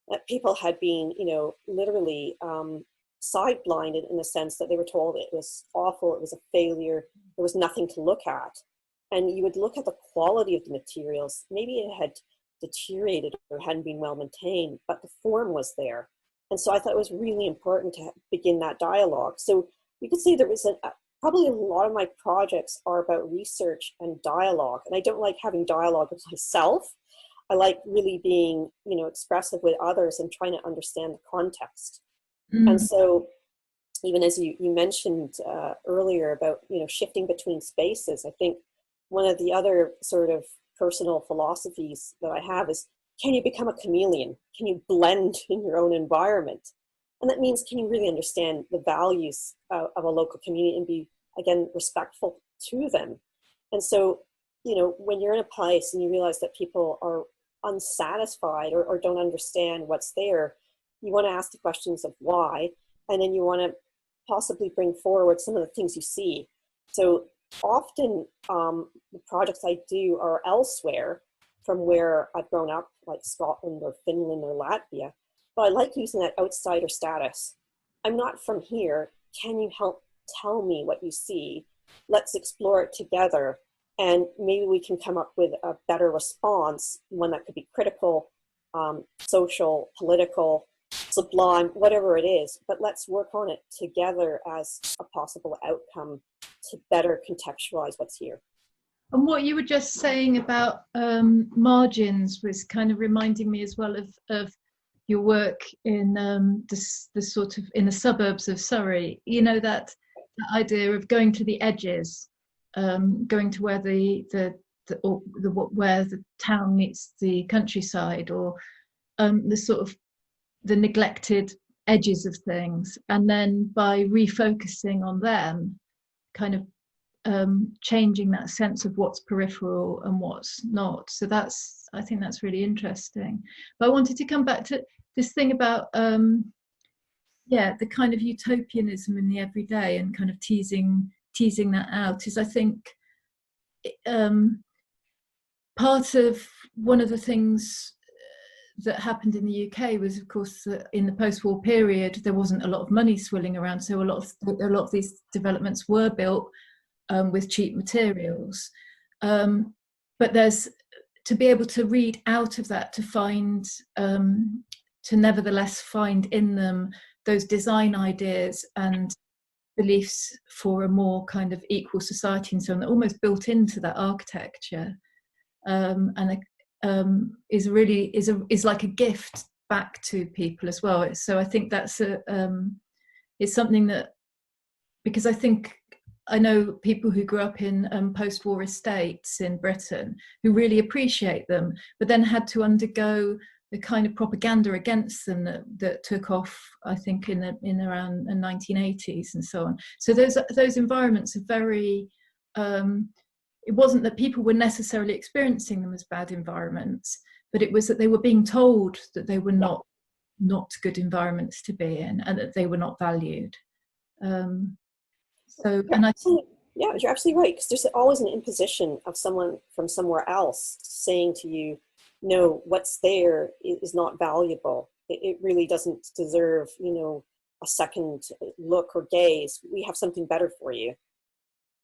That people had been, you know, literally side-blinded in the sense that they were told it was awful, it was a failure, there was nothing to look at. And you would look at the quality of the materials, maybe it had deteriorated or hadn't been well maintained, but the form was there. And so I thought it was really important to begin that dialogue. So you could say there was probably a lot of my projects are about research and dialogue. And I don't like having dialogue with myself. I like really being, you know, expressive with others and trying to understand the context. And so even as you mentioned earlier about, you know, shifting between spaces, I think one of the other sort of personal philosophies that I have is, can you become a chameleon? Can you blend in your own environment? And that means, can you really understand the values of a local community and be, again, respectful to them? And so, you know, when you're in a place and you realize that people are unsatisfied or don't understand what's there, you want to ask the questions of why, and then you want to possibly bring forward some of the things you see. So often the projects I do are elsewhere from where I've grown up, like Scotland or Finland or Latvia, but I like using that outsider status. I'm not from here. Can you help tell me what you see? Let's explore it together, and maybe we can come up with a better response, one that could be critical, social, political, sublime, whatever it is, but let's work on it together as a possible outcome to better contextualize what's here. And what you were just saying about margins was kind of reminding me as well of your work in the sort of in the suburbs of Surrey. You know, that idea of going to the edges, going to where where the town meets the countryside, or the sort of the neglected edges of things, and then by refocusing on them, kind of changing that sense of what's peripheral and what's not. So I think that's really interesting. But I wanted to come back to this thing about the kind of utopianism in the everyday, and kind of teasing that out is, I think, part of one of the things that happened in the UK was, of course, that in the post-war period there wasn't a lot of money swirling around, so a lot of these developments were built with cheap materials. But there's to be able to read out of that, to find, to nevertheless find in them those design ideas and beliefs for a more kind of equal society and so on, almost built into that architecture, is like a gift back to people as well. So I think that's it's something that, because I know people who grew up in post-war estates in Britain who really appreciate them, but then had to undergo the kind of propaganda against them that took off, I think, in around the 1980s and so on. So those environments are very. It wasn't that people were necessarily experiencing them as bad environments, but it was that they were being told that they were not good environments to be in, and that they were not valued. Yeah, you're absolutely right, because there's always an imposition of someone from somewhere else saying to you, no, what's there is not valuable. It really doesn't deserve, a second look or gaze. We have something better for you.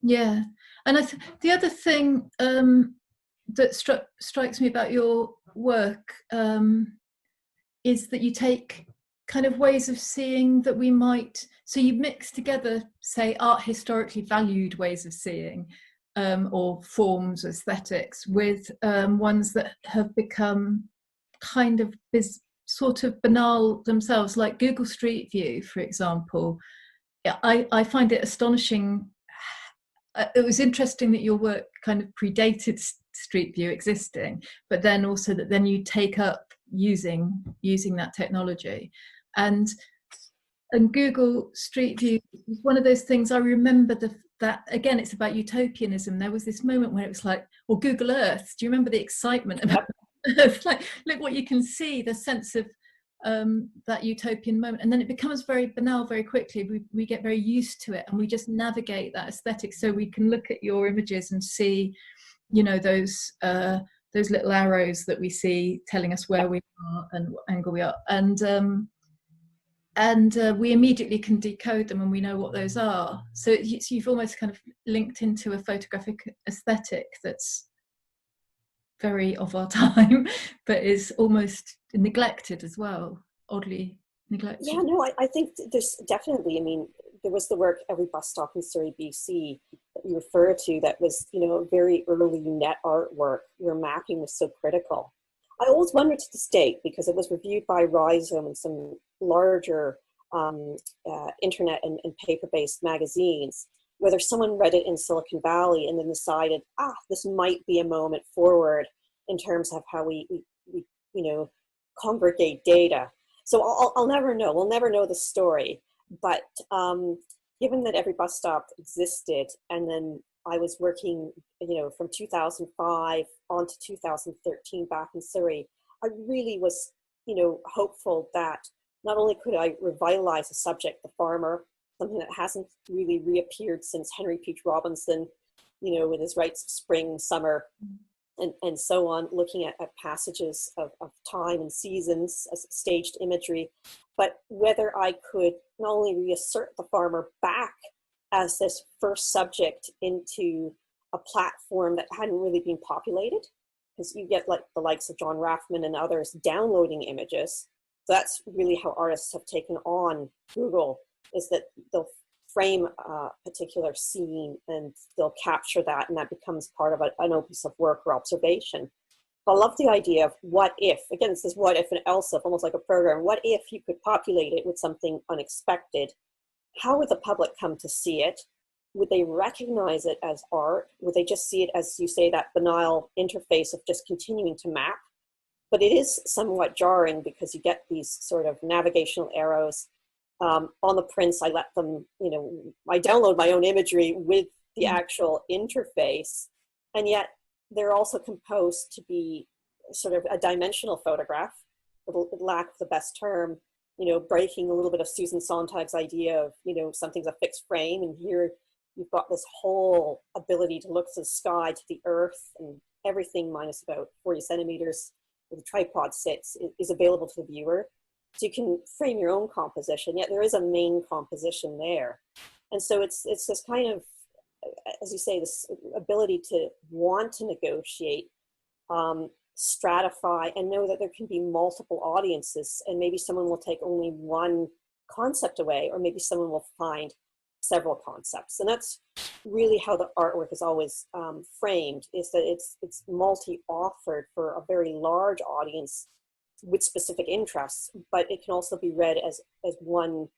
Yeah, and the other thing that strikes me about your work is that you take kind of ways of seeing that we might, so you mix together, say, art historically valued ways of seeing, or forms, aesthetics, with ones that have become kind of sort of banal themselves, like Google Street View, for example. I find it astonishing. It was interesting that your work kind of predated Street View existing, but then also that then you take up using that technology. And Google Street View is one of those things. I remember that again, it's about utopianism. There was this moment where it was like, or Google Earth. Do you remember the excitement about Earth? Like, look what you can see, the sense of that utopian moment, and then it becomes very banal very quickly. We get very used to it, and we just navigate that aesthetic. So we can look at your images and see, those little arrows that we see telling us where we are and what angle we are, and we immediately can decode them, and we know what those are. So you've almost kind of linked into a photographic aesthetic that's very of our time, but is almost neglected as well, oddly neglected. Yeah, no, I think there's definitely, there was the work Every Bus Stop in Surrey, BC that you refer to that was, very early net artwork where mapping was so critical. I always wondered to this date, because it was reviewed by Rhizome and some larger internet and paper-based magazines, whether someone read it in Silicon Valley and then decided, this might be a moment forward in terms of how we congregate data. So I'll never know. We'll never know the story. But given that Every Bus Stop existed, and then I was working, from 2005 on to 2013 back in Surrey, I really was, hopeful that not only could I revitalize the subject, the farmer, something that hasn't really reappeared since Henry Peach Robinson, with his rites of spring, summer, and so on, looking at passages of time and seasons as staged imagery, but whether I could not only reassert the farmer back as this first subject into a platform that hadn't really been populated, because you get like the likes of John Raffman and others downloading images. So that's really how artists have taken on Google, is that they'll frame a particular scene and they'll capture that, and that becomes part of an open piece of work or observation. But I love the idea of what if, again, it's this what if and else if, almost like a program. What if you could populate it with something unexpected? How would the public come to see it? Would they recognize it as art? Would they just see it as, you say, that banal interface of just continuing to map? But it is somewhat jarring because you get these sort of navigational arrows. On the prints, I let them, I download my own imagery with the actual interface, and yet they're also composed to be sort of a dimensional photograph, with lack of the best term, breaking a little bit of Susan Sontag's idea of, something's a fixed frame, and here you've got this whole ability to look to the sky, to the earth, and everything minus about 40 centimeters where the tripod sits is available to the viewer. So you can frame your own composition, yet there is a main composition there. And so it's this kind of, as you say, this ability to want to negotiate, stratify, and know that there can be multiple audiences, and maybe someone will take only one concept away, or maybe someone will find several concepts. And that's really how the artwork is always framed, is that it's multi-authored for a very large audience with specific interests, but it can also be read as one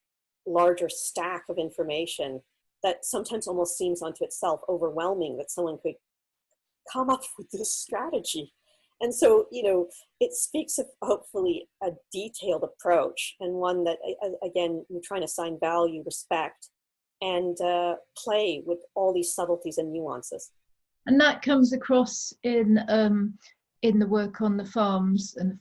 larger stack of information that sometimes almost seems unto itself overwhelming, that someone could come up with this strategy. And so, it speaks of hopefully a detailed approach, and one that, again, you're trying to assign value, respect, and play with all these subtleties and nuances. And that comes across in the work on the farms, and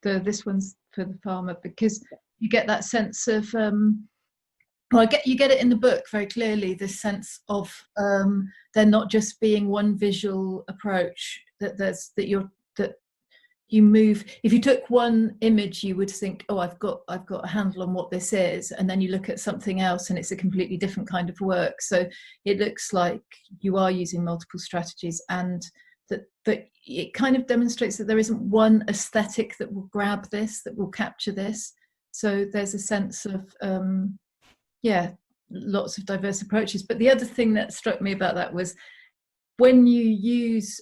this one's for the farmer, because you get that sense of you get it in the book very clearly, this sense of there not just being one visual approach, that you move. If you took one image, you would think, oh, I've got a handle on what this is, and then you look at something else and it's a completely different kind of work. So it looks like you are using multiple strategies, and that it kind of demonstrates that there isn't one aesthetic that will grab this, that will capture this. So there's a sense of lots of diverse approaches. But the other thing that struck me about that was when you use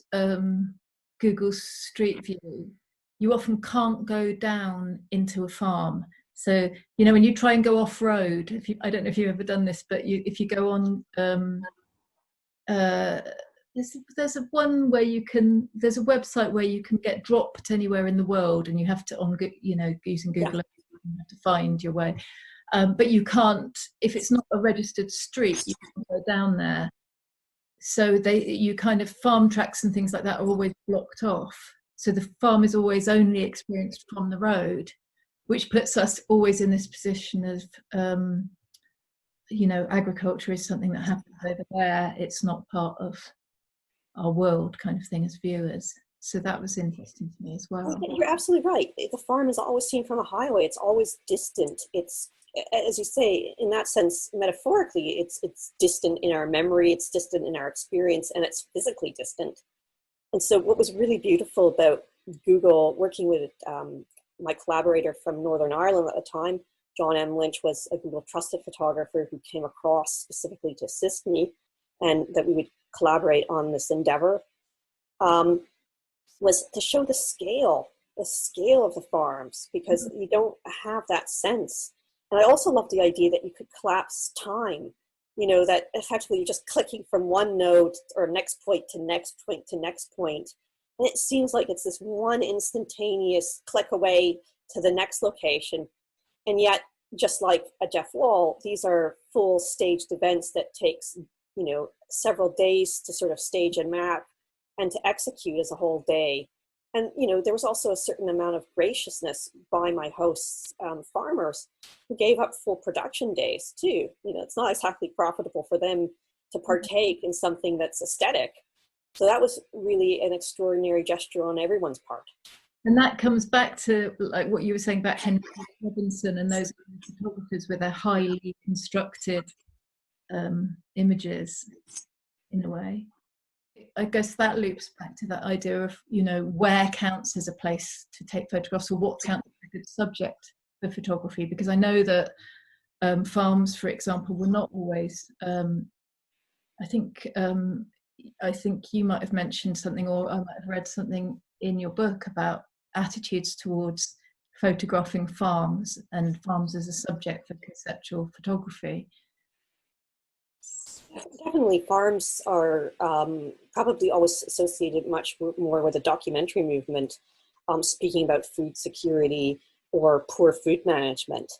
Google Street View, you often can't go down into a farm. So when you try and go off road, I don't know if you've ever done this, but if you go on there's a one where there's a website where you can get dropped anywhere in the world, and you have to using Google Earth, you have to find your way, but you can't, if it's not a registered street, you can't go down there. So you kind of, farm tracks and things like that are always blocked off, so the farm is always only experienced from the road, which puts us always in this position of agriculture is something that happens over there, it's not part of our world, kind of thing, as viewers. So that was interesting to me as well. You're absolutely right. The farm is always seen from a highway. It's always distant. It's, as you say, in that sense, metaphorically, it's distant in our memory, it's distant in our experience, and it's physically distant. And so what was really beautiful about Google, working with my collaborator from Northern Ireland at the time, John M. Lynch, was a Google trusted photographer who came across specifically to assist me, and that we would collaborate on this endeavor, was to show the scale of the farms, because you don't have that sense. And I also love the idea that you could collapse time, that effectively you're just clicking from one node or next point to next point to next point. And it seems like it's this one instantaneous click away to the next location. And yet, just like a Jeff Wall, these are full staged events that takes several days to sort of stage and map and to execute as a whole day. And, there was also a certain amount of graciousness by my hosts, farmers, who gave up full production days too. It's not exactly profitable for them to partake in something that's aesthetic. So that was really an extraordinary gesture on everyone's part. And that comes back to like what you were saying about Henning Robinson and those photographers with their highly constructed images, in a way. I guess that loops back to that idea of, where counts as a place to take photographs, or what counts as a good subject for photography. Because I know that farms, for example, were not always. I think you might have mentioned something, or I might have read something in your book about attitudes towards photographing farms and farms as a subject for conceptual photography. Definitely, farms are probably always associated much more with the documentary movement, speaking about food security or poor food management.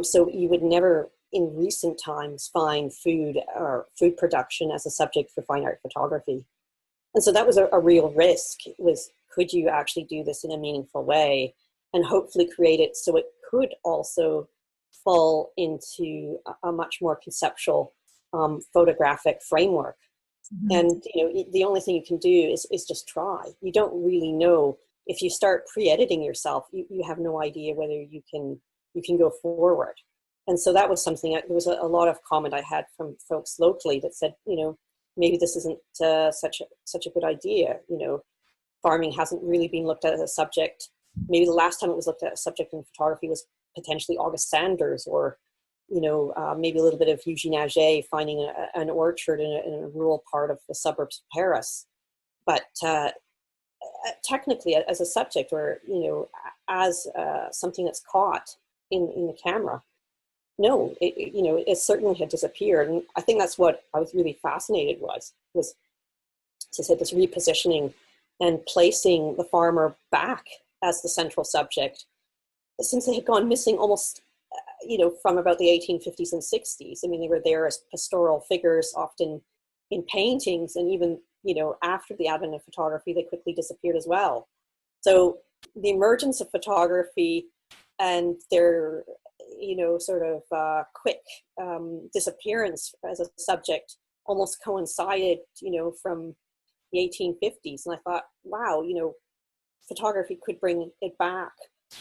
So you would never, in recent times, find food or food production as a subject for fine art photography. And so that was a real risk, could you actually do this in a meaningful way and hopefully create it so it could also fall into a much more conceptual photographic framework. Mm-hmm. And the only thing you can do is just try. You don't really know. If you start pre-editing yourself, you have no idea whether you can go forward. And so that was something. There was a lot of comment I had from folks locally that said, maybe this isn't such a good idea. Farming hasn't really been looked at as a subject. Maybe the last time it was looked at as a subject in photography was potentially August Sanders, or maybe a little bit of Eugene Auger finding an orchard in a rural part of the suburbs of Paris. But technically, as a subject, or as something that's caught in the camera, no, it certainly had disappeared. And I think that's what I was really fascinated was to say this repositioning and placing the farmer back as the central subject, since they had gone missing almost from about the 1850s and 60s. I mean, they were there as pastoral figures, often in paintings, and even, after the advent of photography, they quickly disappeared as well. So the emergence of photography and their, sort of quick disappearance as a subject almost coincided, from the 1850s. And I thought, wow, photography could bring it back,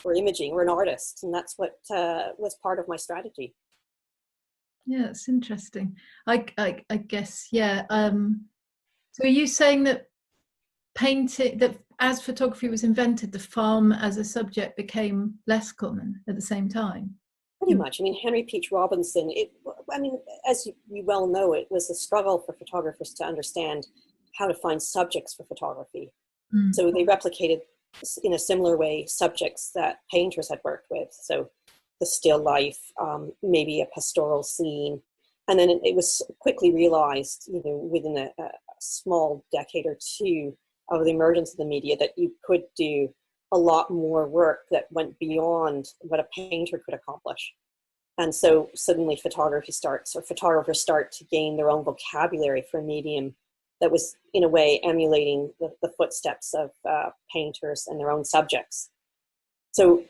or imaging, or an artist, and that's what was part of my strategy. Yeah, it's interesting. I guess, yeah. So are you saying that that as photography was invented, the farm as a subject became less common at the same time? Pretty much. I mean, Henry Peach Robinson, as you well know, it was a struggle for photographers to understand how to find subjects for photography. Mm. So they replicated, in a similar way, subjects that painters had worked with. So the still life, maybe a pastoral scene. And then it was quickly realized, within a small decade or two of the emergence of the media, that you could do a lot more work that went beyond what a painter could accomplish. And so suddenly photographers start to gain their own vocabulary for a medium that was, in a way, emulating the footsteps of painters and their own subjects. So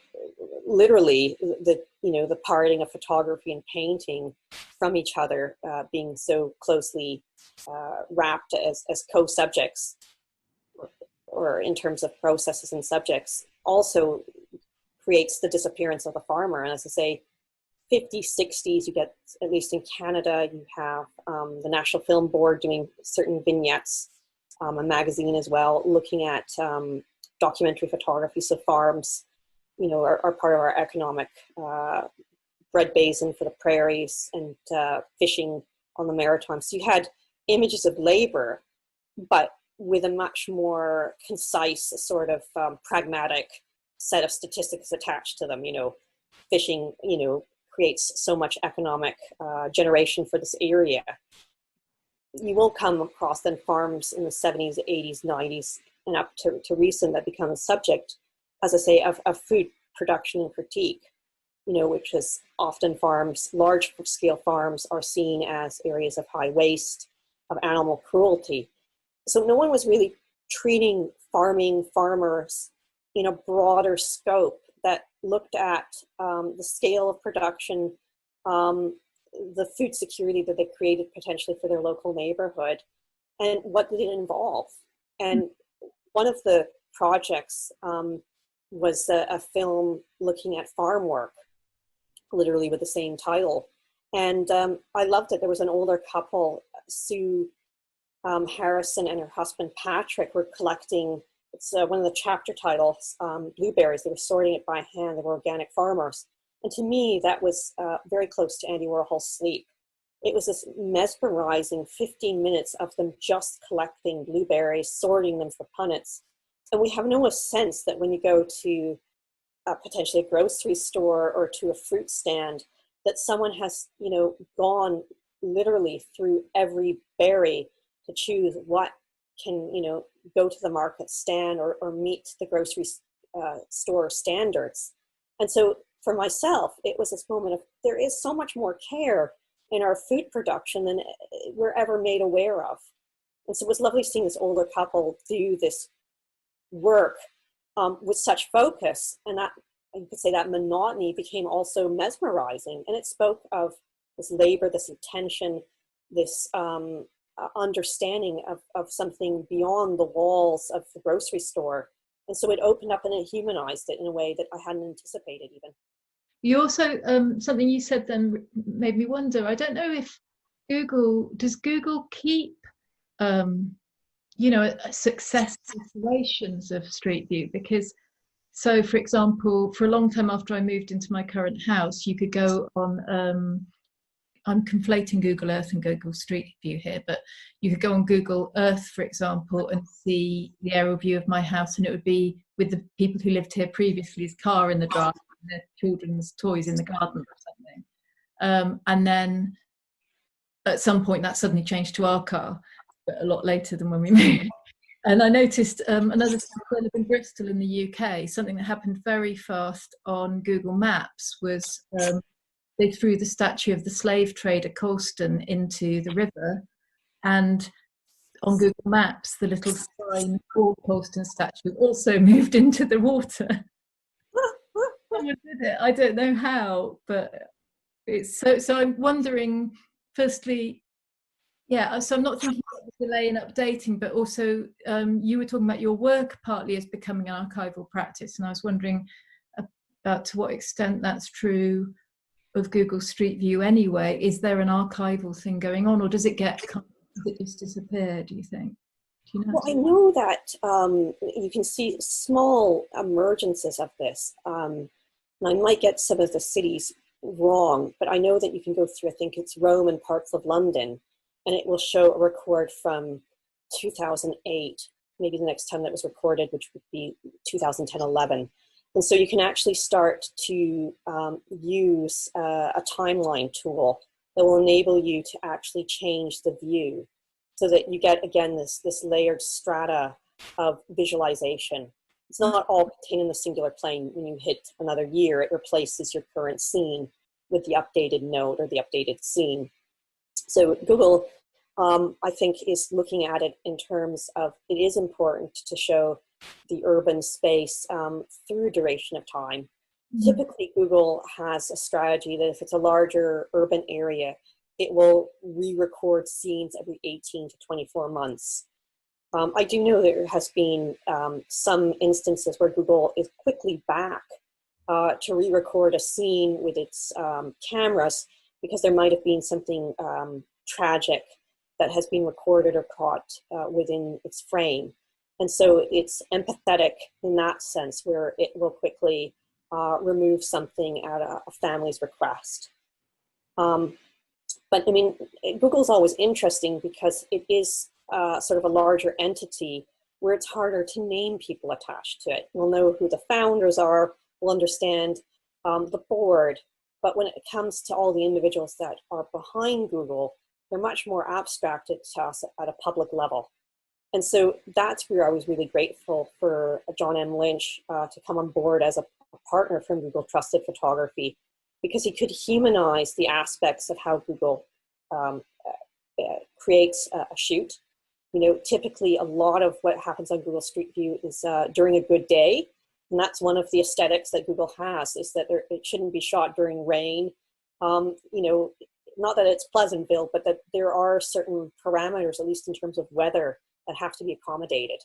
literally, the parting of photography and painting from each other, being so closely wrapped as co-subjects, or in terms of processes and subjects, also creates the disappearance of the farmer. And as I say, 50s, 60s, you get, at least in Canada, you have the National Film Board doing certain vignettes, a magazine as well, looking at documentary photography. So farms, are part of our economic bread basin for the prairies, and fishing on the Maritimes. So you had images of labor, but with a much more concise, sort of pragmatic set of statistics attached to them. Fishing, creates so much economic generation for this area. You will come across then farms in the 70s, 80s, 90s, and up to recent that become a subject, as I say, of food production and critique. which is often farms, large scale farms are seen as areas of high waste, of animal cruelty. So no one was really treating farmers in a broader scope that looked at the scale of production, the food security that they created potentially for their local neighborhood, and what did it involve. And one of the projects was a film looking at farm work, literally with the same title. And I loved it. There was an older couple, Sue Harrison and her husband Patrick were collecting, it's one of the chapter titles, blueberries. They were sorting it by hand. They were organic farmers. And to me, that was very close to Andy Warhol's Sleep. It was this mesmerizing 15 minutes of them just collecting blueberries, sorting them for punnets. And we have no sense that when you go to potentially a grocery store or to a fruit stand, that someone has, gone literally through every berry to choose what can, go to the market stand or meet the grocery store standards. And so for myself, it was this moment of, there is so much more care in our food production than we're ever made aware of. And so it was lovely seeing this older couple do this work with such focus, and that, you could say, that monotony became also mesmerizing. And it spoke of this labor, this intention, this understanding of something beyond the walls of the grocery store. And so it opened up and it humanized it in a way that I hadn't anticipated even. You also, something you said then made me wonder, I don't know if does Google keep, success situations of Street View? Because, so for example, for a long time after I moved into my current house, you could go on, I'm conflating Google Earth and Google Street View here, but you could go on Google Earth, for example, and see the aerial view of my house, and it would be with the people who lived here previously's car in the drive, and their children's toys in the garden or something. And then at some point that suddenly changed to our car, but a lot later than when we moved. And I noticed another thing, I live in Bristol in the UK, something that happened very fast on Google Maps was they threw the statue of the slave trader Colston into the river, and on Google Maps the little sign for Colston statue also moved into the water. Someone did it. I don't know how, but it's so I'm wondering, firstly, so I'm not thinking about the delay in updating, but also you were talking about your work partly as becoming an archival practice, and I was wondering about to what extent that's true of Google Street View anyway. Is there an archival thing going on, or does it just disappear, do you think? Do you know? Well, I know that you can see small emergences of this. And I might get some of the cities wrong, but I know that you can go through, I think it's Rome and parts of London, and it will show a record from 2008, maybe the next time that was recorded, which would be 2010-11. And so you can actually start to use a timeline tool that will enable you to actually change the view so that you get, again, this layered strata of visualization. It's not all contained in the singular plane. When you hit another year, it replaces your current scene with the updated node or the updated scene. So Google, I think, is looking at it in terms of, it is important to show the urban space through duration of time. Mm-hmm. Typically, Google has a strategy that if it's a larger urban area, it will re-record scenes every 18 to 24 months. I do know there has been some instances where Google is quickly back to re-record a scene with its cameras because there might have been something tragic that has been recorded or caught within its frame. And so it's empathetic in that sense, where it will quickly remove something at a family's request. But I mean, Google's always interesting because it is sort of a larger entity where it's harder to name people attached to it. We'll know who the founders are, we'll understand the board, but when it comes to all the individuals that are behind Google, they're much more abstracted to us at a public level. And so that's where I was really grateful for John M. Lynch to come on board as a partner from Google Trusted Photography, because he could humanize the aspects of how Google creates a shoot. You know, typically a lot of what happens on Google Street View is during a good day. And that's one of the aesthetics that Google has, is that it shouldn't be shot during rain. You know, not that it's Pleasantville, but that there are certain parameters, at least in terms of weather, that have to be accommodated.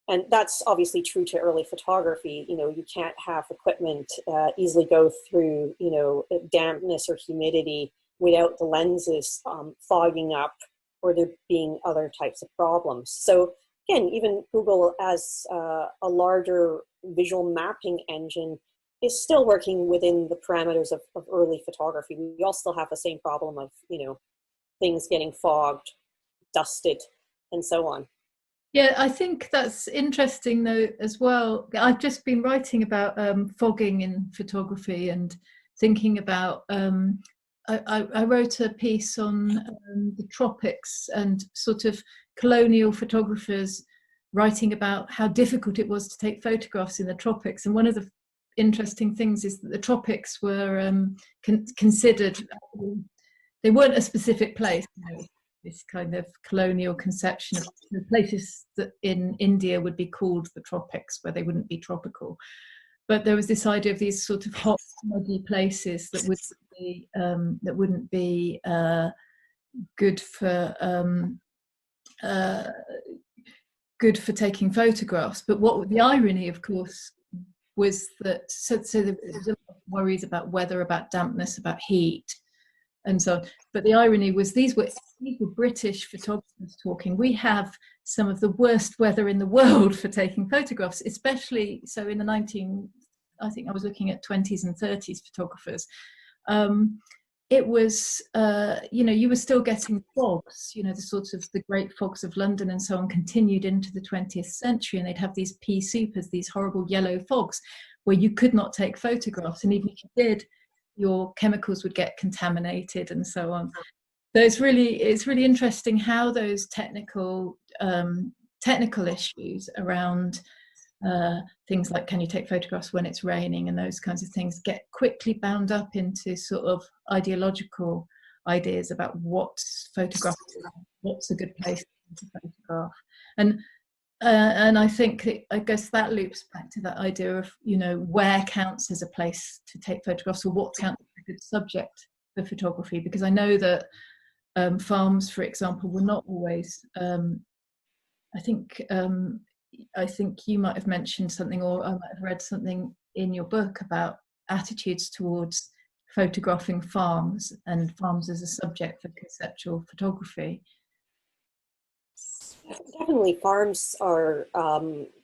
And that's obviously true to early photography. You know, you can't have equipment easily go through, you know, dampness or humidity without the lenses fogging up or there being other types of problems. So again, even Google as a larger visual mapping engine is still working within the parameters of early photography. We all still have the same problem of, you know, things getting fogged, dusted, and so on. Yeah, I think that's interesting though as well. I've just been writing about fogging in photography and thinking about, I wrote a piece on the tropics and sort of colonial photographers writing about how difficult it was to take photographs in the tropics. And one of the interesting things is that the tropics were considered, they weren't a specific place, you know, this kind of colonial conception of the places that in India would be called the tropics, where they wouldn't be tropical. But there was this idea of these sort of hot, muggy places that wouldn't be good for taking photographs. But what the irony, of course, was that so there was a lot of worries about weather, about dampness, about heat, and so on. But the irony was these were British photographers talking. We have some of the worst weather in the world for taking photographs, especially so in the I think I was looking at 20s and 30s photographers. It was, you know, you were still getting fogs, you know, the sort of the great fogs of London and so on continued into the 20th century, and they'd have these pea supers, these horrible yellow fogs where you could not take photographs. And even if you did, your chemicals would get contaminated and so on. So it's really interesting how those technical issues around things like can you take photographs when it's raining and those kinds of things get quickly bound up into sort of ideological ideas about what's a good place to photograph. And I think I guess that loops back to that idea of, you know, where counts as a place to take photographs, or what counts as a good subject for photography, because I know that farms, for example, were not always I think you might have mentioned something, or I might have read something in your book about attitudes towards photographing farms and farms as a subject for conceptual photography. Definitely, farms are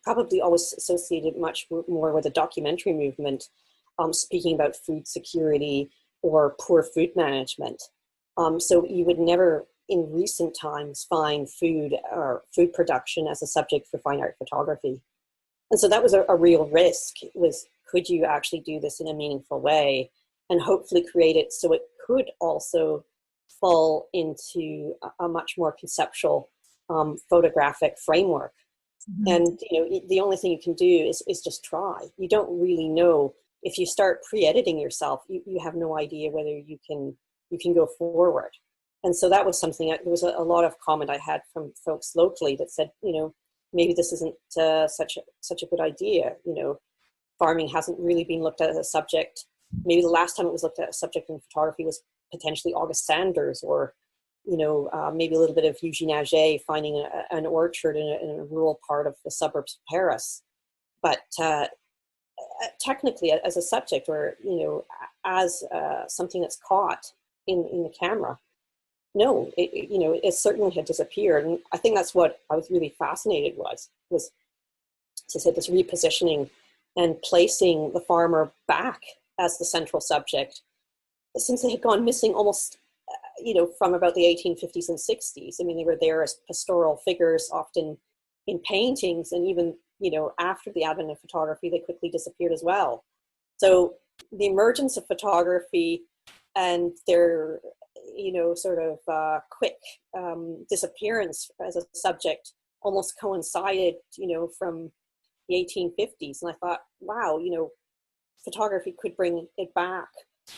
probably always associated much more with the documentary movement, speaking about food security or poor food management. So you would never, in recent times, find food or food production as a subject for fine art photography. And so that was a real risk, was could you actually do this in a meaningful way and hopefully create it so it could also fall into a much more conceptual photographic framework. Mm-hmm. And you know, the only thing you can do is just try. You don't really know. If you start pre-editing yourself, you have no idea whether you can go forward. And so that was something, there was a lot of comment I had from folks locally that said, you know, maybe this isn't such a good idea. You know, farming hasn't really been looked at as a subject. Maybe the last time it was looked at as a subject in photography was potentially August Sanders, or, you know, maybe a little bit of Eugene Auger finding an orchard in a rural part of the suburbs of Paris. But technically as a subject, or, you know, as something that's caught in the camera, no, you know, it certainly had disappeared. And I think that's what I was really fascinated was to say this repositioning and placing the farmer back as the central subject, since they had gone missing almost, you know, from about the 1850s and 60s. I mean, they were there as pastoral figures, often in paintings, and even, you know, after the advent of photography, they quickly disappeared as well. So the emergence of photography and their, you know, sort of quick disappearance as a subject almost coincided, you know, from the 1850s. And I thought, wow, you know, photography could bring it back,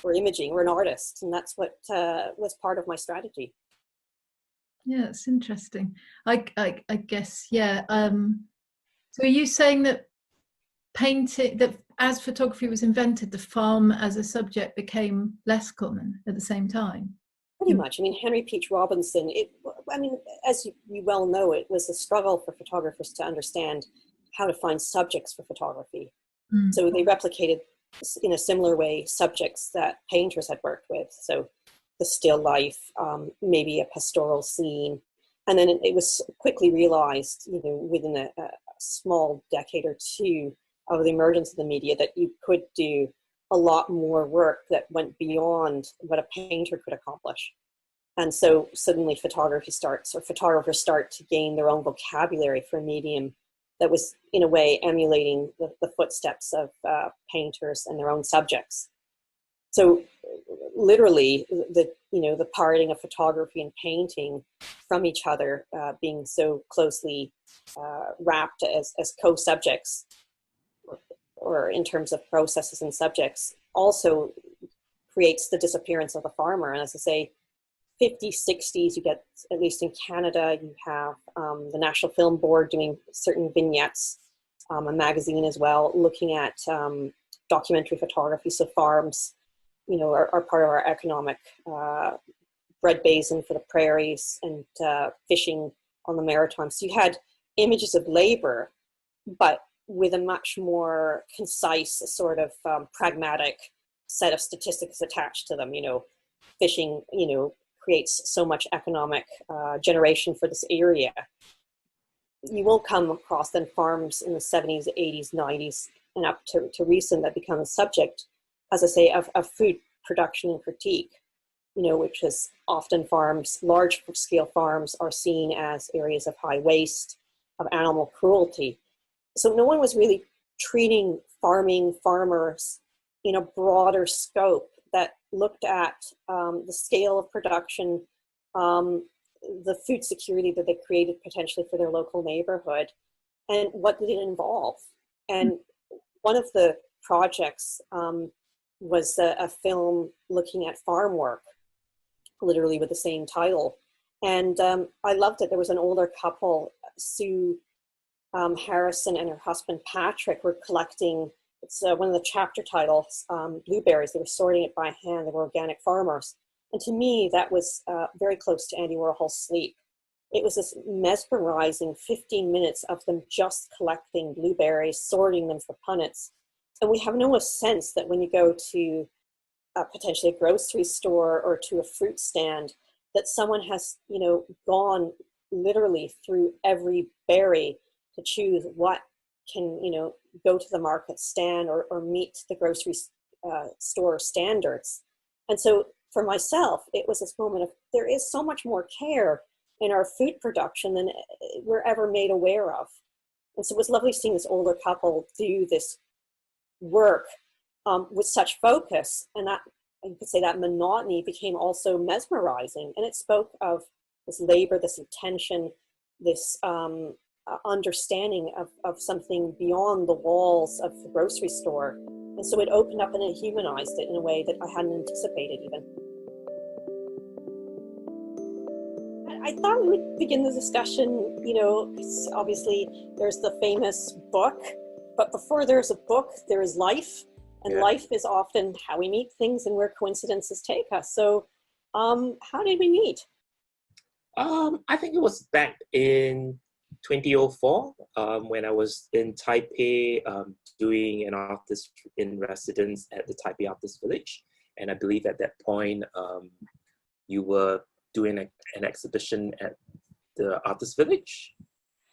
or imaging, or an artist. And that's what was part of my strategy. Yeah, it's interesting. I guess, yeah. So are you saying that painting, that as photography was invented, the farm as a subject became less common at the same time? Pretty much. I mean, Henry Peach Robinson, I mean, as you well know, it was a struggle for photographers to understand how to find subjects for photography. Mm. So they replicated, in a similar way, subjects that painters had worked with. So the still life, maybe a pastoral scene. And then it was quickly realized, you know, within a small decade or two of the emergence of the media, that you could do a lot more work that went beyond what a painter could accomplish. And so suddenly photographers start to gain their own vocabulary for a medium that was, in a way, emulating the footsteps of painters and their own subjects. So literally, the parting of photography and painting from each other, being so closely wrapped as co-subjects, or in terms of processes and subjects, also creates the disappearance of the farmer. And as I say, 50s, 60s, you get, at least in Canada, you have the National Film Board doing certain vignettes, a magazine as well, looking at documentary photography. So farms, you know, are part of our economic bread basin for the prairies, and fishing on the Maritimes. So you had images of labor, but with a much more concise, sort of pragmatic set of statistics attached to them. You know, fishing, you know, creates so much economic generation for this area. You will come across then farms in the 70s, 80s, 90s, and up to recent, that become a subject, as I say, of food production and critique, you know, which is often farms, large scale farms, are seen as areas of high waste, of animal cruelty. So no one was really treating farmers in a broader scope that looked at the scale of production, the food security that they created potentially for their local neighborhood, and what did it involve. And one of the projects was a film looking at farm work, literally with the same title. And I loved it. There was an older couple, Sue Harrison and her husband Patrick, were collecting, it's one of the chapter titles, blueberries. They were sorting it by hand. They were organic farmers. And to me, that was very close to Andy Warhol's Sleep. It was this mesmerizing 15 minutes of them just collecting blueberries, sorting them for punnets. And we have no sense that when you go to potentially a grocery store or to a fruit stand, that someone has, you know, gone literally through every berry to choose what can, you know, go to the market stand or meet the grocery store standards. And so for myself, it was this moment of, there is so much more care in our food production than we're ever made aware of. And so it was lovely seeing this older couple do this work with such focus, and that, you could say, that monotony became also mesmerizing. And it spoke of this labor, this intention, this understanding of something beyond the walls of the grocery store. And so it opened up and it humanized it in a way that I hadn't anticipated even. I thought we would begin the discussion, you know, obviously there's the famous book, but before there's a book, there is life. And life is often how we meet things and where coincidences take us. So how did we meet? I think it was back in 2004 when I was in Taipei doing an artist in residence at the Taipei Artist Village. And I believe at that point you were doing an exhibition at the Artist Village.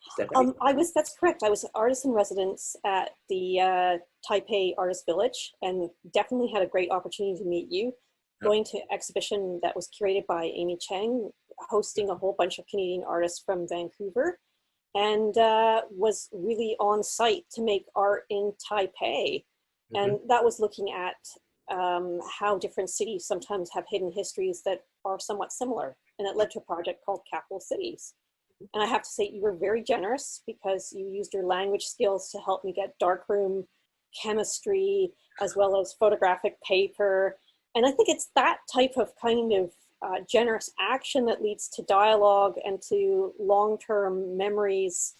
Is that right? That's correct. I was an artist in residence at the Taipei Artist Village, and definitely had a great opportunity to meet you. Going to an exhibition that was curated by Amy Cheng, hosting a whole bunch of Canadian artists from Vancouver, and was really on site to make art in Taipei. And that was looking at how different cities sometimes have hidden histories that are somewhat similar. And it led to a project called Capital Cities. And I have to say, you were very generous because you used your language skills to help me get darkroom chemistry, as well as photographic paper. And I think it's that type of kind of generous action that leads to dialogue and to long-term memories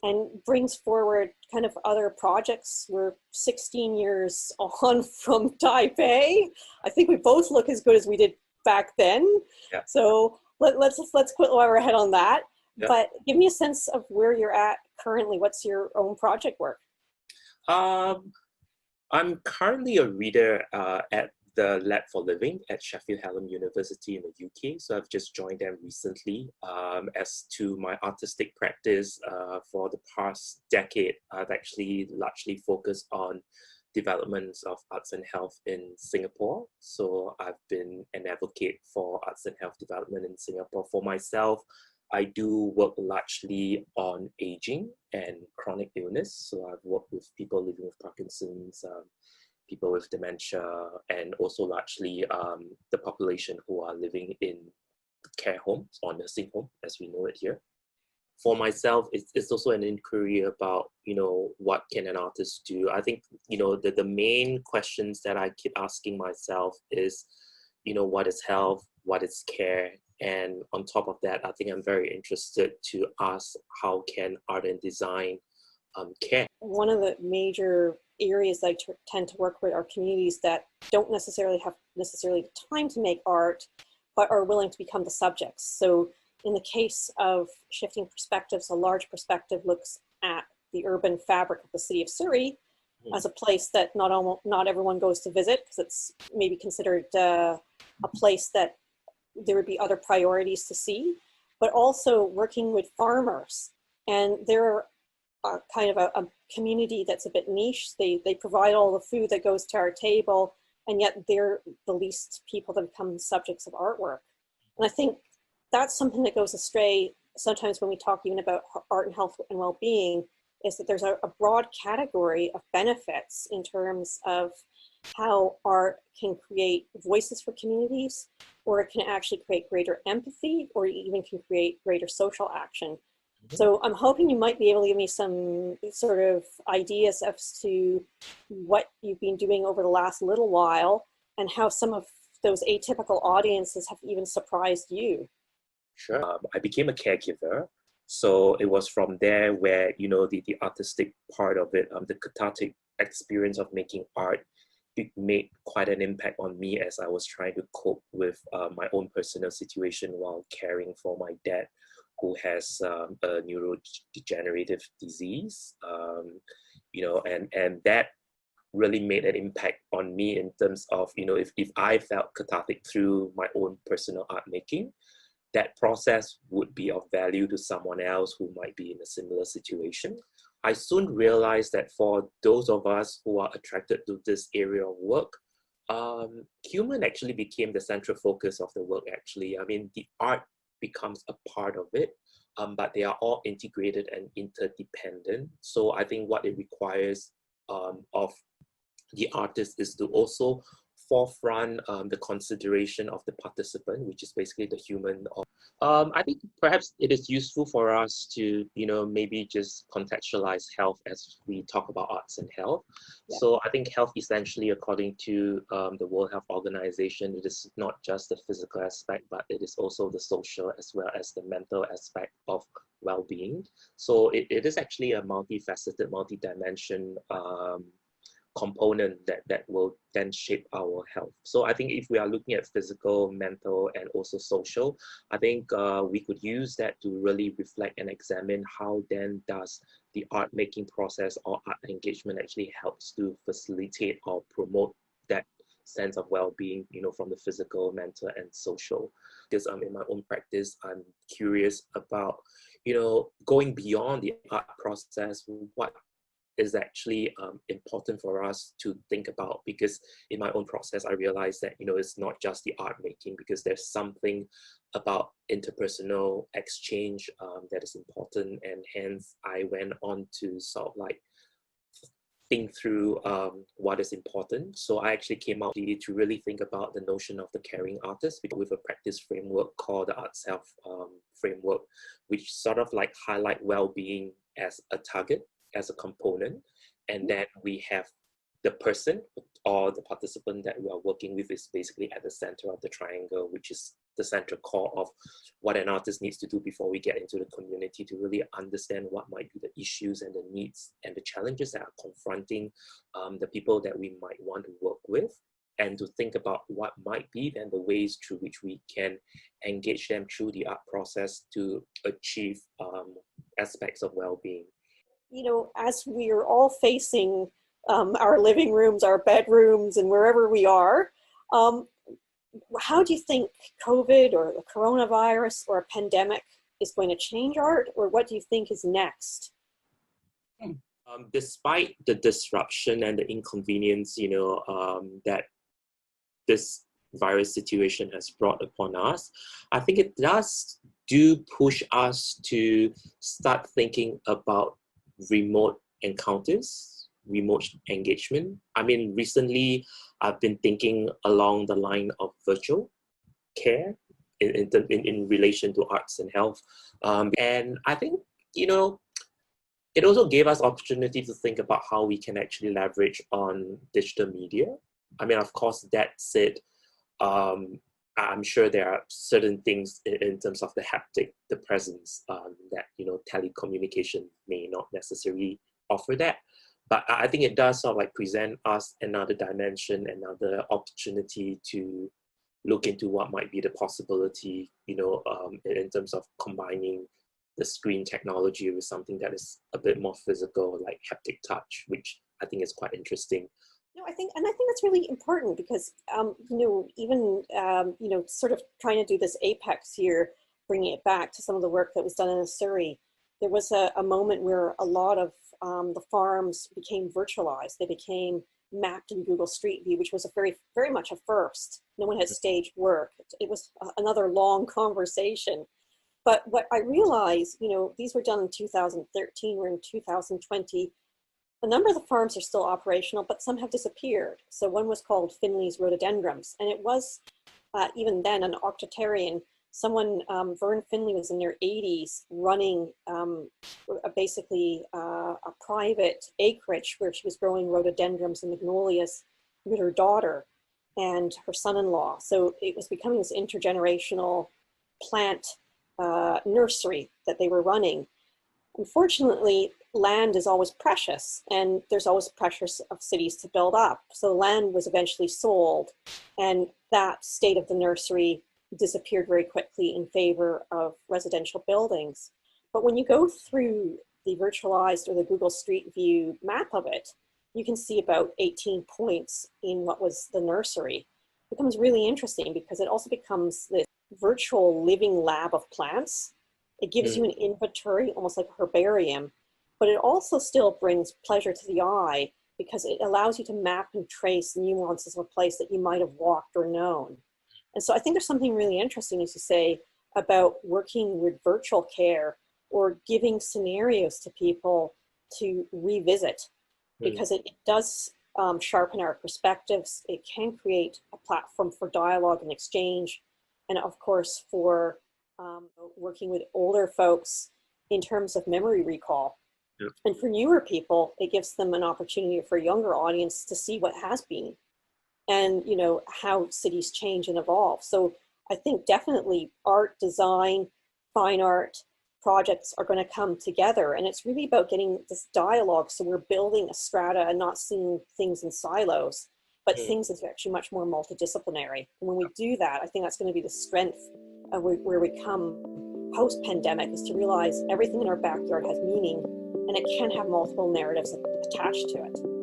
and brings forward kind of other projects. We're 16 years on from Taipei. I think we both look as good as we did back then. Yeah. So let's quit while we're ahead on that. Yeah. But give me a sense of where you're at currently. What's your own project work? I'm currently a reader at the Lab for Living at Sheffield Hallam University in the UK. So I've just joined them recently. As to my artistic practice for the past decade, I've actually largely focused on developments of arts and health in Singapore. So I've been an advocate for arts and health development in Singapore. For myself, I do work largely on aging and chronic illness. So I've worked with people living with Parkinson's, people with dementia, and also largely the population who are living in care homes or nursing home, as we know it here. For myself, it's also an inquiry about, what can an artist do? I think, the main questions that I keep asking myself is, what is health? What is care? And on top of that, I think I'm very interested to ask, how can art and design care? One of the major areas that I tend to work with are communities that don't necessarily have the time to make art, but are willing to become the subjects. So in the case of Shifting Perspectives, a large perspective looks at the urban fabric of the city of Surrey as a place that not everyone goes to visit, because it's maybe considered a place that there would be other priorities to see, but also working with farmers. And they're kind of a community that's a bit niche. They provide all the food that goes to our table, and yet they're the least people that become subjects of artwork. And I think that's something that goes astray sometimes when we talk even about art and health and well-being, is that there's a broad category of benefits in terms of how art can create voices for communities, or it can actually create greater empathy, or even can create greater social action. So I'm hoping you might be able to give me some sort of ideas as to what you've been doing over the last little while, and how some of those atypical audiences have even surprised you. Sure. I became a caregiver. So it was from there where, the artistic part of it, the cathartic experience of making art, it made quite an impact on me as I was trying to cope with my own personal situation while caring for my dad, who has a neurodegenerative disease, and that really made an impact on me in terms of, if I felt cathartic through my own personal art making, that process would be of value to someone else who might be in a similar situation. I soon realized that for those of us who are attracted to this area of work, human actually became the central focus of the work, actually. I mean, the art becomes a part of it, but they are all integrated and interdependent. So I think what it requires of the artist is to also forefront the consideration of the participant, which is basically the human. I think perhaps it is useful for us to, maybe just contextualize health as we talk about arts and health. Yeah. So I think health essentially, according to the World Health Organization, it is not just the physical aspect, but it is also the social as well as the mental aspect of well-being. So it is actually a multifaceted, multi-dimension component that will then shape our health. So I think if we are looking at physical, mental, and also social, I think we could use that to really reflect and examine how then does the art making process or art engagement actually helps to facilitate or promote that sense of well-being, from the physical, mental, and social. Because in my own practice, I'm curious about, going beyond the art process, what is actually important for us to think about, because in my own process, I realized that, it's not just the art making, because there's something about interpersonal exchange that is important. And hence I went on to sort of like think through what is important. So I actually came out to really think about the notion of the caring artist with a practice framework called the Art Self framework, which sort of like highlight well-being as a target, as a component, and then we have the person or the participant that we are working with is basically at the center of the triangle, which is the central core of what an artist needs to do before we get into the community to really understand what might be the issues and the needs and the challenges that are confronting the people that we might want to work with, and to think about what might be then the ways through which we can engage them through the art process to achieve aspects of well-being. You know, as we are all facing our living rooms, our bedrooms, and wherever we are, how do you think COVID or the coronavirus or a pandemic is going to change art, or what do you think is next? Despite the disruption and the inconvenience, that this virus situation has brought upon us, I think it do push us to start thinking about remote encounters, remote engagement. I mean, recently I've been thinking along the line of virtual care in relation to arts and health. And I think, it also gave us opportunity to think about how we can actually leverage on digital media. I mean, of course, that said, I'm sure there are certain things in terms of the haptic, the presence, that, telecommunication may not necessarily offer that. But I think it does sort of like present us another dimension, another opportunity to look into what might be the possibility, in terms of combining the screen technology with something that is a bit more physical, like haptic touch, which I think is quite interesting. I think that's really important because, even, sort of trying to do this apex here, bringing it back to some of the work that was done in Surrey, there was a moment where a lot of the farms became virtualized. They became mapped in Google Street View, which was a very, very much a first. No one had staged work. It was another long conversation. But what I realized, these were done in 2013, we're in 2020. A number of the farms are still operational, but some have disappeared. So one was called Finley's Rhododendrons, and it was even then an octogenarian. Someone, Vern Finley, was in their 80s running basically a private acreage where she was growing rhododendrons and magnolias with her daughter and her son-in-law. So it was becoming this intergenerational plant nursery that they were running. Unfortunately, land is always precious, and there's always pressures of cities to build up. So land was eventually sold, and that state of the nursery disappeared very quickly in favor of residential buildings. But when you go through the virtualized or the Google Street View map of it, you can see about 18 points in what was the nursery. It becomes really interesting because it also becomes this virtual living lab of plants. It gives you an inventory, almost like a herbarium, but it also still brings pleasure to the eye because it allows you to map and trace nuances of a place that you might have walked or known. And so I think there's something really interesting, as you say, about working with virtual care or giving scenarios to people to revisit, because it does sharpen our perspectives. It can create a platform for dialogue and exchange, and of course for working with older folks in terms of memory recall. Yep. And for newer people, it gives them an opportunity for a younger audience to see what has been and how cities change and evolve. So I think definitely art, design, fine art projects are going to come together, and it's really about getting this dialogue, so we're building a strata and not seeing things in silos, but things that's actually much more multidisciplinary. And when we do that, I think that's going to be the strength of where we come post-pandemic, is to realize everything in our backyard has meaning, and it can have multiple narratives attached to it.